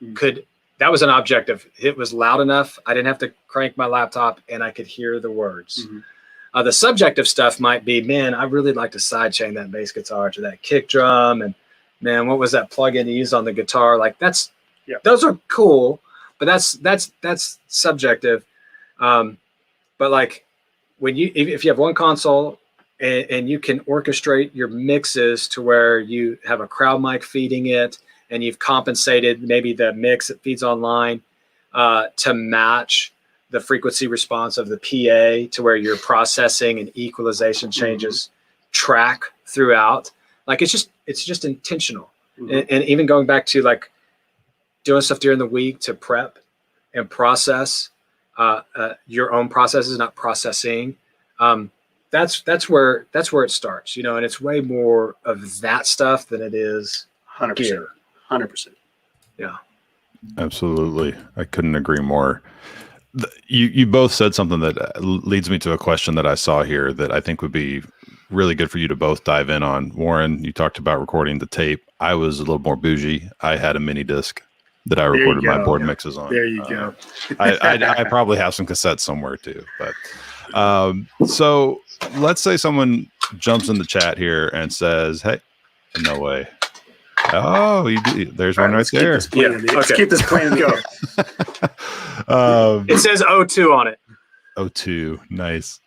that was an objective. It was loud enough. I didn't have to crank my laptop and I could hear the words. The subjective stuff might be, man, I really like to sidechain that bass guitar to that kick drum. And man, what was that plug-in you used on the guitar? Like those are cool, but that's subjective. But like if you have one console and you can orchestrate your mixes to where you have a crowd mic feeding it, and you've compensated maybe the mix that feeds online to match the frequency response of the PA to where your processing and equalization changes track throughout. Like it's just intentional. And even going back to like doing stuff during the week to prep and process your own processes, not processing. That's where it starts, and it's way more of that stuff than it is 100%. gear. 100%. Yeah, absolutely. I couldn't agree more. You both said something that leads me to a question that I saw here that I think would be really good for you to both dive in on. Warren, you talked about recording the tape. I was a little more bougie. I had a mini disc that I recorded my board mixes on. There you go. I probably have some cassettes somewhere too, but so let's say someone jumps in the chat here and says, "Hey, no way." Oh, there's one right there. Let's keep this plan and go. It says 02 on it. 02, nice.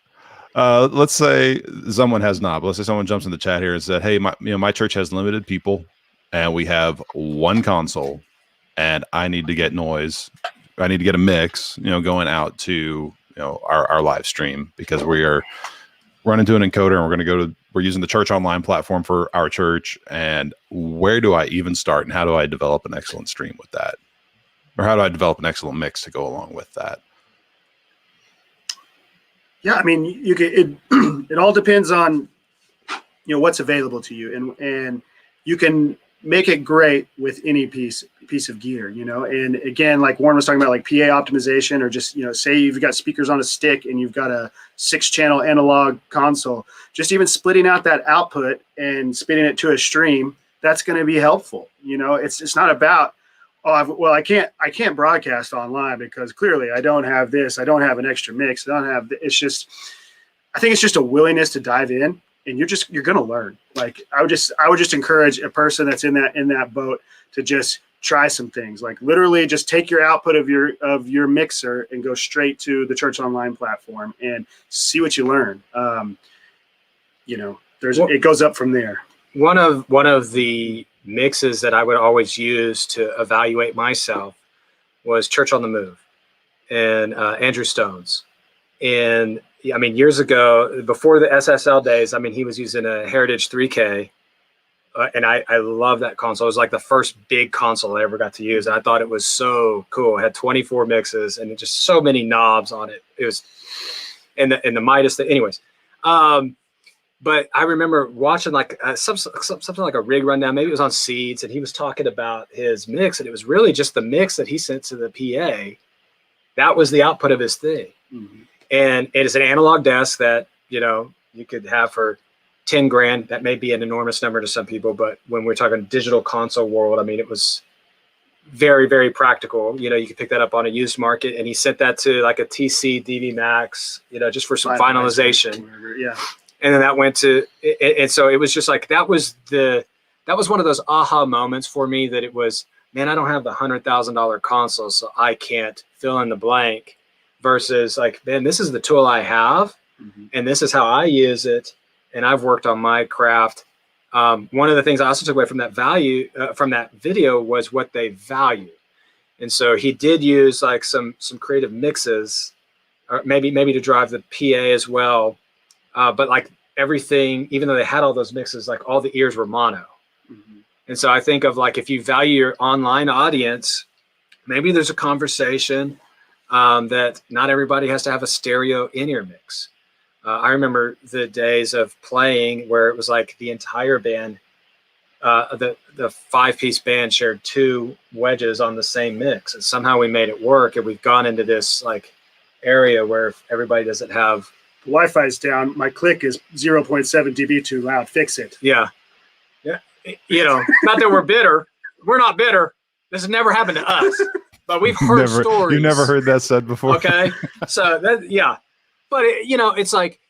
Let's say someone has not. But let's say someone jumps in the chat here and said, "Hey, my church has limited people, and we have one console, and I need to get noise. I need to get a mix, going out to our live stream because we are running to an encoder, and we're using the church online platform for our church. And where do I even start, and how do I develop an excellent stream with that, or how do I develop an excellent mix to go along with that?" Yeah, I mean, it all depends on what's available to you, and you can make it great with any piece piece of gear, and again, like Warren was talking about, like PA optimization, or just, say you've got speakers on a stick and you've got a 6-channel analog console, just even splitting out that output and spitting it to a stream, that's going to be helpful. It's not about, I can't broadcast online because clearly I don't have this, I don't have an extra mix, I think it's just a willingness to dive in, and you're going to learn. Like I would just encourage a person that's in that boat to just try some things. Like literally just take your output of your mixer and go straight to the church online platform and see what you learn. It goes up from there. One of the mixes that I would always use to evaluate myself was Church on the Move and Andrew Stone's. And I mean, years ago, before the SSL days, I mean, he was using a Heritage 3K, and I love that console. It was like the first big console I ever got to use, and I thought it was so cool. It had 24 mixes and just so many knobs on it. It was, and the Midas thing. Anyways, but I remember watching like something like a rig rundown. Maybe it was on Seeds, and he was talking about his mix, and it was really just the mix that he sent to the PA. That was the output of his thing. Mm-hmm. And it is an analog desk that, you could have for 10 grand. That may be an enormous number to some people, but when we're talking digital console world, I mean, it was very, very practical. You could pick that up on a used market, and he sent that to like a TC DV Max, just for some finalization. Yeah. And then that went to, and so it was just like, that was one of those aha moments for me, that it was, man, I don't have the $100,000 console, so I can't fill in the blank. Versus like, man, this is the tool I have, and this is how I use it, and I've worked on my craft. One of the things I also took away from that from that video was what they value, and so he did use like some creative mixes, or maybe to drive the PA as well, but like everything, even though they had all those mixes, like all the ears were mono, and so I think of like, if you value your online audience, maybe there's a conversation. That not everybody has to have a stereo in-ear mix. I remember the days of playing where it was like the entire band, the 5-piece band shared 2 wedges on the same mix, and somehow we made it work. And we've gone into this like area where everybody doesn't have Wi-Fi is down. My click is 0.7 dB too loud. Fix it. Yeah. Not that we're bitter. We're not bitter. This has never happened to us. But we've heard stories. You never heard that said before. Okay. So that, yeah. But it's like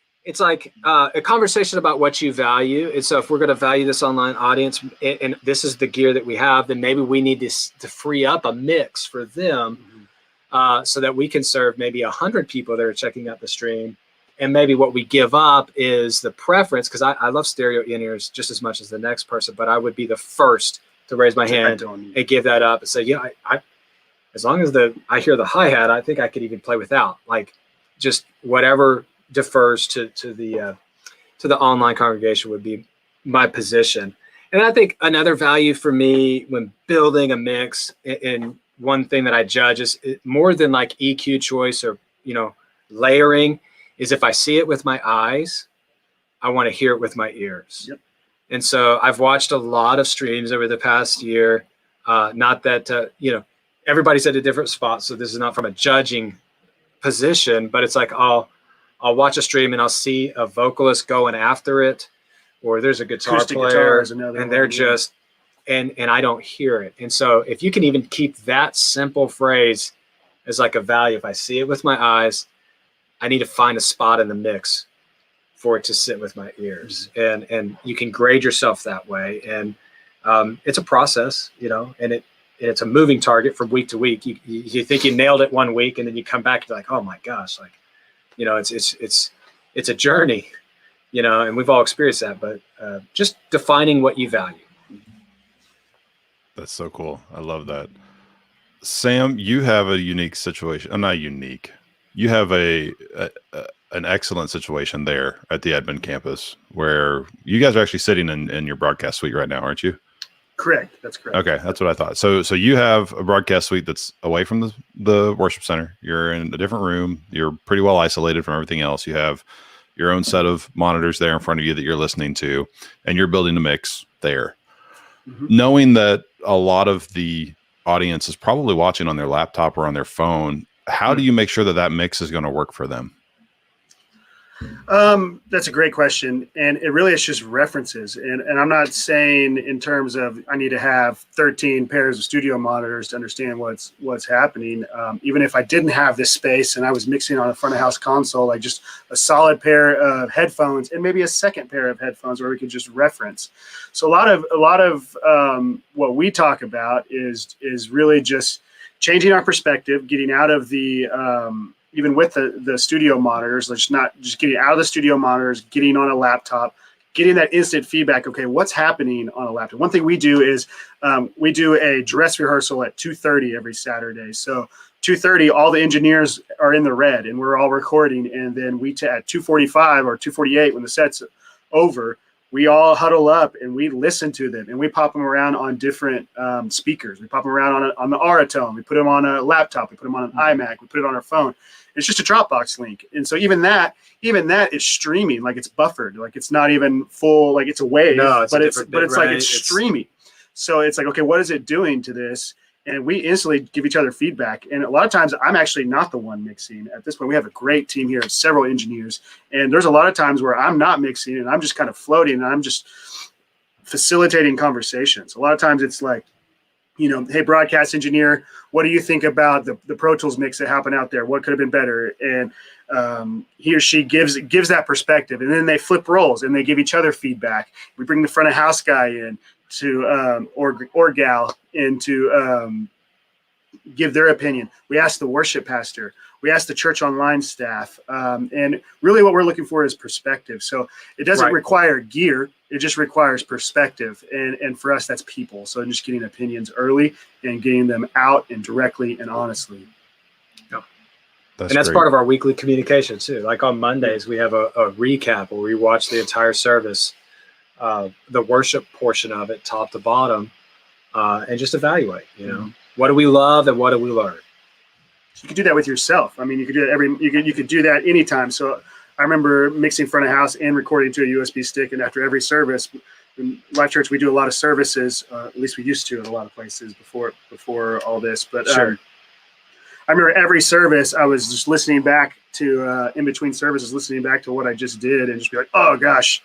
a conversation about what you value. And so if we're going to value this online audience, and this is the gear that we have, then maybe we need to free up a mix for them, so that we can serve maybe 100 people that are checking out the stream. And maybe what we give up is the preference, because I love stereo in-ears just as much as the next person, but I would be the first to raise my hand and give that up and say, yeah, I as long as I hear the hi-hat, I think I could even play without, like, just whatever defers to the online congregation would be my position. And I think another value for me when building a mix, and one thing that I judge is more than like EQ choice or, layering, is if I see it with my eyes, I want to hear it with my ears. Yep. And so I've watched a lot of streams over the past year. Not that, everybody's at a different spot, so this is not from a judging position, but it's like I'll watch a stream and I'll see a vocalist going after it, or there's a guitar player, and they're just, and I don't hear it. And so if you can even keep that simple phrase as like a value, if I see it with my eyes, I need to find a spot in the mix for it to sit with my ears. And you can grade yourself that way. And it's a process, and it's a moving target from week to week. You think you nailed it one week, and then you come back, you're like, oh my gosh, like, it's a journey, and we've all experienced that, but just defining what you value. That's so cool. I love that. Sam, you have a unique situation. Not unique. You have an excellent situation there at the Edmond campus where you guys are actually sitting in your broadcast suite right now, aren't you? Correct. That's correct. Okay. That's what I thought. So you have a broadcast suite that's away from the worship center. You're in a different room. You're pretty well isolated from everything else. You have your own set of monitors there in front of you that you're listening to, and you're building a mix there. Mm-hmm. Knowing that a lot of the audience is probably watching on their laptop or on their phone. How do you make sure that that mix is going to work for them? That's a great question. And it really is just references. And I'm not saying in terms of I need to have 13 pairs of studio monitors to understand what's happening. Even if I didn't have this space and I was mixing on a front of house console, like just a solid pair of headphones and maybe a second pair of headphones where we could just reference. So a lot of what we talk about is really just changing our perspective, getting out of the even with the studio monitors, just getting out of the studio monitors, getting on a laptop, getting that instant feedback. Okay, what's happening on a laptop? One thing we do is we do a dress rehearsal at 2:30 every Saturday. So 2:30, all the engineers are in the red and we're all recording. And then at 2:45 or 2:48, when the set's over, we all huddle up and we listen to them and we pop them around on different speakers. We pop them around on the Auratone. We put them on a laptop. We put them on an iMac. We put it on our phone. It's just a Dropbox link. And so even that is streaming, like it's buffered, like it's not even full, like it's a wave, but it's like it's streaming. So it's like, okay, what is it doing to this? And we instantly give each other feedback. And a lot of times I'm actually not the one mixing. At this point, we have a great team here of several engineers. And there's a lot of times where I'm not mixing and I'm just kind of floating and I'm just facilitating conversations. A lot of times it's like, hey, broadcast engineer, what do you think about the Pro Tools mix that happened out there? What could have been better? And he or she gives that perspective. And then they flip roles and they give each other feedback. We bring the front of house guy in to or gal in to give their opinion. We ask the worship pastor. We ask the church online staff. And really what we're looking for is perspective. So it doesn't require gear. It just requires perspective. And for us, that's people. So just getting opinions early and getting them out and directly and honestly. Yeah. That's great. Part of our weekly communication too. Like on Mondays, we have a recap where we watch the entire service, the worship portion of it, top to bottom, and just evaluate, what do we love and what do we learn? You could do that with yourself. I mean, you could do that you could do that anytime. So I remember mixing front of house and recording to a USB stick. And after every service, in Life.Church, we do a lot of services. At least we used to in a lot of places before all this. But sure. I remember every service, I was just listening back to in between services, listening back to what I just did, and just be like, oh gosh,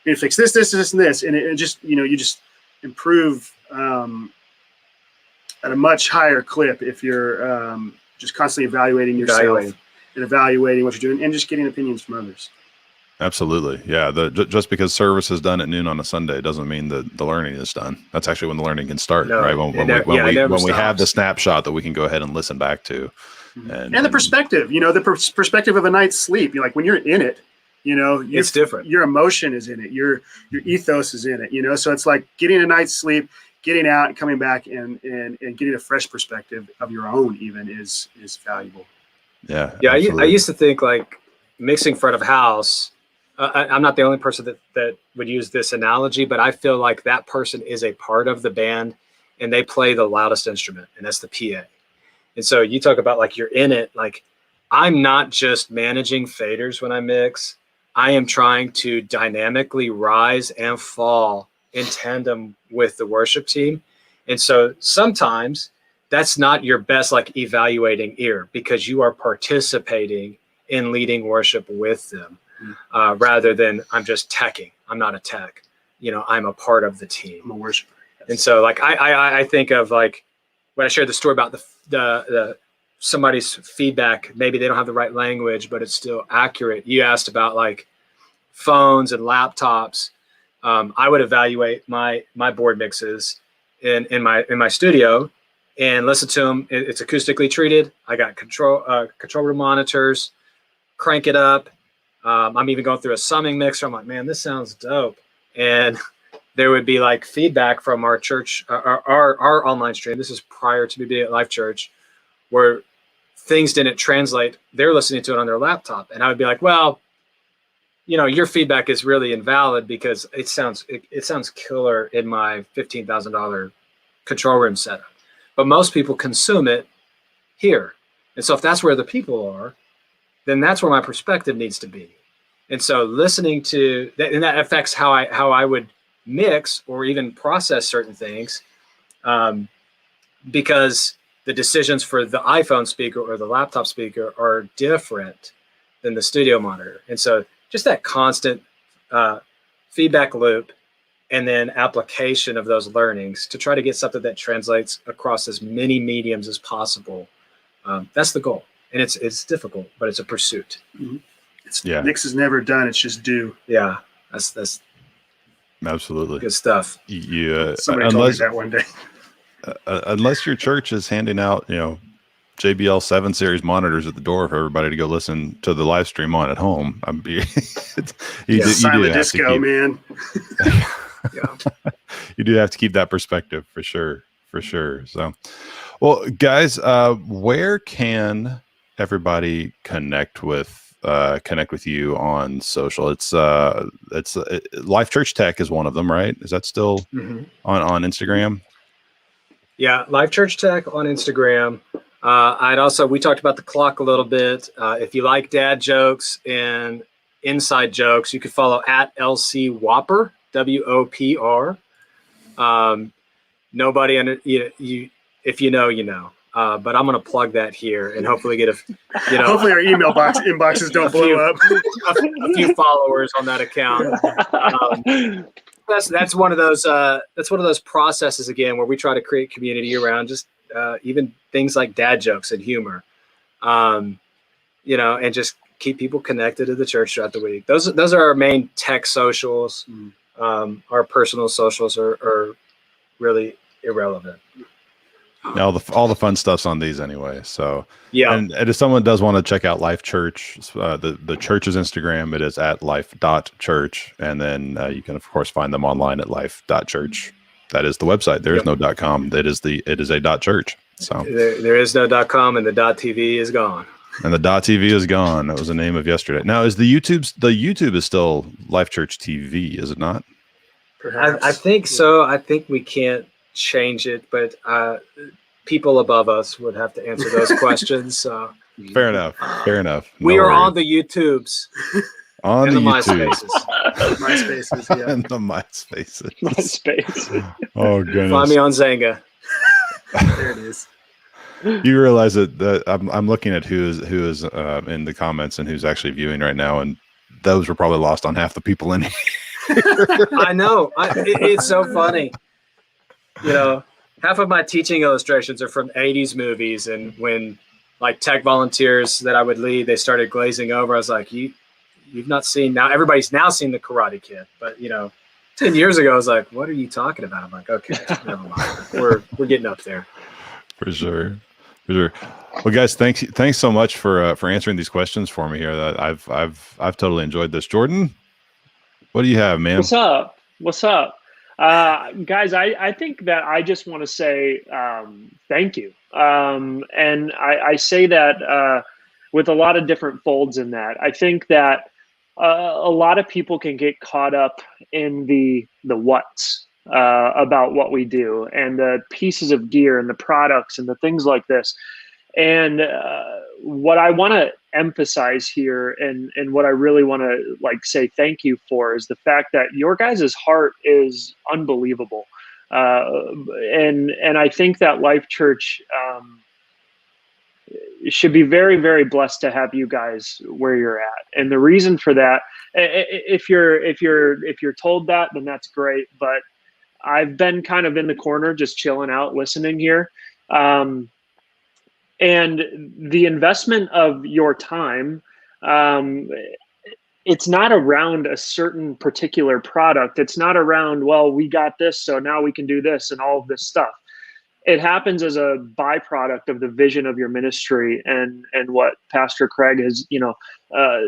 you need to fix this, and this, and it just you just improve at a much higher clip if you're just constantly evaluating yourself and evaluating what you're doing and just getting opinions from others. Absolutely. Yeah. Just because service is done at noon on a Sunday doesn't mean that the learning is done. That's actually when the learning can start, right? When we have the snapshot that we can go ahead and listen back to. And the perspective, the perspective of a night's sleep. Like when you're in it, it's different. Your emotion is in it. Your ethos is in it, so it's like getting a night's sleep, getting out and coming back and getting a fresh perspective of your own even is valuable. Yeah. Yeah. I used to think like mixing front of house. I'm not the only person that would use this analogy, but I feel like that person is a part of the band and they play the loudest instrument, and that's the PA. And so you talk about like you're in it, like I'm not just managing faders when I mix. I am trying to dynamically rise and fall in tandem with the worship team. And so sometimes that's not your best like evaluating ear because you are participating in leading worship with them. Rather than I'm just teching. I'm not a tech. I'm a part of the team. I'm a worshiper. Yes. And so like I think of like when I shared the story about the somebody's feedback, maybe they don't have the right language, but it's still accurate. You asked about like phones and laptops. I would evaluate my board mixes in my studio and listen to them. It's acoustically treated. I got control room monitors, crank it up. I'm even going through a summing mixer. I'm like, man, this sounds dope. And there would be like feedback from our church, our online stream. This is prior to me being at Life.Church, where things didn't translate. They're listening to it on their laptop. And I would be like, well, your feedback is really invalid because it sounds killer in my $15,000 control room setup. But most people consume it here. And so if that's where the people are, then that's where my perspective needs to be. And so listening to that, and that affects how I would mix or even process certain things. because the decisions for the iPhone speaker or the laptop speaker are different than the studio monitor. And so just that constant feedback loop and then application of those learnings to try to get something that translates across as many mediums as possible. That's the goal. And it's difficult, but it's a pursuit. Mm-hmm. Mix is never done. It's just do. Yeah, that's absolutely good stuff. Somebody told me that one day. Unless your church is handing out, JBL 7 series monitors at the door for everybody to go listen to the live stream on at home. Silent disco, man. You do have to keep that perspective for sure. So, well, guys, where can everybody connect with you on social? It's Life.Church Tech is one of them, right? Is that still on Instagram? Yeah, Life.Church Tech on Instagram. We talked about the clock a little bit. If you like dad jokes and inside jokes, you could follow at LC Whopper, WOPR. Nobody under you. If you know, you know. But I'm going to plug that here and hopefully get hopefully our email inboxes don't blow up. a few followers on that account. That's one of those processes again where we try to create community around just even things like dad jokes and humor, and just keep people connected to the church throughout the week. Those are our main tech socials. Our personal socials are really irrelevant. Now all the fun stuff's on these anyway. So yeah. And if someone does want to check out Life.Church, the church's Instagram, it is at life.church. And then you can of course find them online at life.church. That is the website. There is no .com. It is a .church. So there is no .com and the .tv is gone. And the .tv is gone. That was the name of yesterday. Now is the YouTube is still Life.Church TV, is it not? Perhaps. I think so. I think we can't change it, but people above us would have to answer those questions. So fair enough. We are on the YouTubes. On and the MySpaces. MySpaces, yeah. And the MySpaces. MySpace. Oh goodness. Find me on Zanga. There it is. You realize that I'm looking at who is in the comments and who's actually viewing right now, and those were probably lost on half the people in here. I know. It's so funny. Half of my teaching illustrations are from 80s movies, and when like tech volunteers that I would lead, they started glazing over. I was like, you've not seen, now everybody's now seen the Karate Kid, but 10 years ago I was like, what are you talking about? I'm like, okay, never mind. We're getting up there. For sure. Well, guys, thanks so much for answering these questions for me here. I've totally enjoyed this. Jordan, what do you have, man? What's up? Guys, I think that I just want to say thank you. And I say that with a lot of different folds in that. I think that a lot of people can get caught up in the what's about what we do and the pieces of gear and the products and the things like this. And what I want to emphasize here and what I really want to say thank you for is the fact that your guys' heart is unbelievable. And I think that Life.Church should be very, very blessed to have you guys where you're at. And the reason for that, if you're told that, then that's great. But I've been kind of in the corner, just chilling out, listening here. And the investment of your time, it's not around a certain particular product. It's not around, well, we got this, so now we can do this and all of this stuff. It happens as a byproduct of the vision of your ministry and what Pastor Craig has,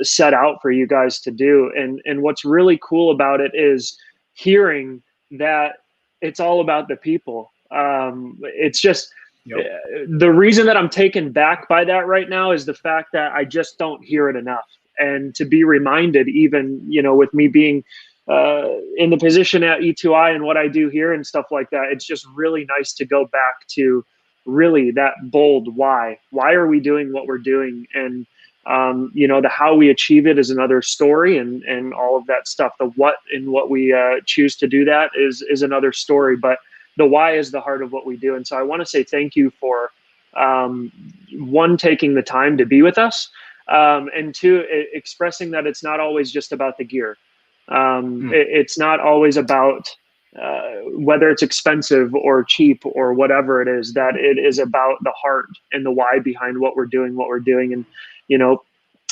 set out for you guys to do. And what's really cool about it is hearing that it's all about the people. It's just, the reason that I'm taken back by that right now is the fact that I just don't hear it enough. And to be reminded, even, with me being in the position at E2I and what I do here and stuff like that, it's just really nice to go back to really that bold why. Why are we doing what we're doing? And, the how we achieve it is another story and all of that stuff. The what and what we choose to do that is another story. But the why is the heart of what we do. And so I want to say thank you for one, taking the time to be with us, and two, expressing that it's not always just about the gear. It's not always about whether it's expensive or cheap or whatever it is, that it is about the heart and the why behind what we're doing, and, you know,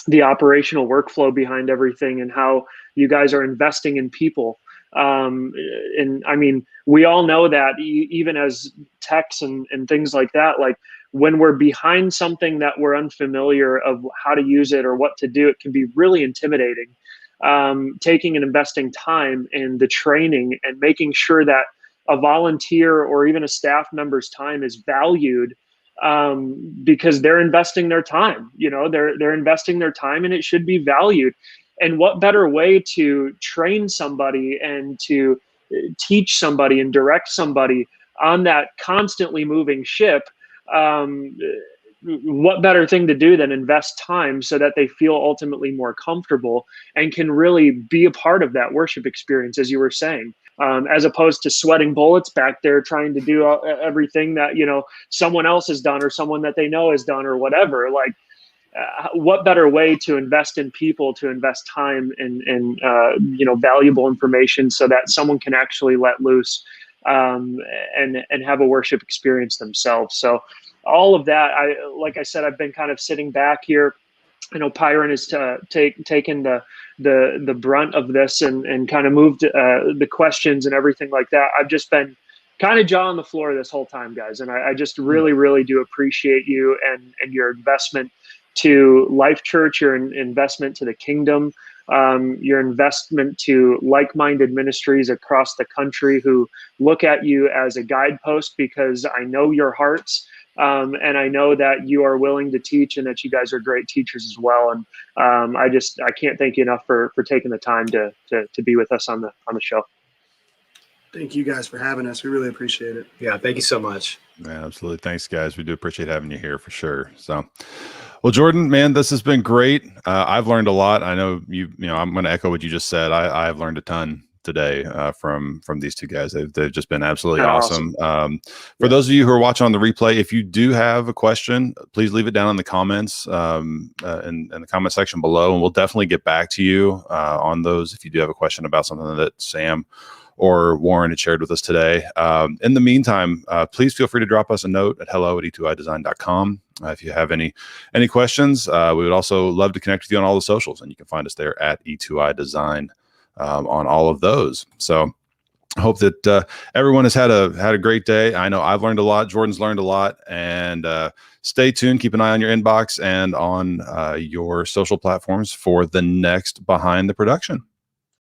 the operational workflow behind everything, and how you guys are investing in people. And I mean, we all know that even as techs and things like that, like when we're behind something that we're unfamiliar of how to use it or what to do, it can be really intimidating. Taking and investing time in the training and making sure that a volunteer or even a staff member's time is valued, because they're investing their time, you know, they're investing their time, and it should be valued. And what better way to train somebody and to teach somebody and direct somebody on that constantly moving ship? What better thing to do than invest time so that they feel ultimately more comfortable and can really be a part of that worship experience, as you were saying, as opposed to sweating bullets back there trying to do everything that, you know, someone else has done or someone that they know has done or whatever. Like, what better way to invest in people, to invest time and you know, valuable information so that someone can actually let loose, and have a worship experience themselves. So all of that, like I said, I've been kind of sitting back here. I know Pyron has taken the brunt of this and kind of moved the questions and everything like that. I've just been kind of jaw on the floor this whole time, guys. And I just really, really do appreciate you and your investment to Life.Church, your investment to the kingdom, your investment to like-minded ministries across the country who look at you as a guidepost, because I know your hearts. And I know that you are willing to teach, and that you guys are great teachers as well. And I can't thank you enough for taking the time to be with us on the show. Thank you guys for having us. We really appreciate it. Yeah, thank you so much. Yeah, absolutely. Thanks, guys. We do appreciate having you here for sure. So, well, Jordan, man, this has been great. I've learned a lot. I know you know, I'm going to echo what you just said. I've learned a ton today from these two guys. They've just been absolutely awesome. For those of you who are watching on the replay, if you do have a question, please leave it down in the comments, in the comment section below, and we'll definitely get back to you on those if you do have a question about something that Sam or Warren had shared with us today. In the meantime, please feel free to drop us a note at hello@e2idesign.com. If you have any questions, we would also love to connect with you on all the socials, and you can find us there at E2iDesign on all of those. So I hope that everyone has had a great day. I know I've learned a lot. Jordan's learned a lot. And stay tuned. Keep an eye on your inbox and on your social platforms for the next Behind the Production.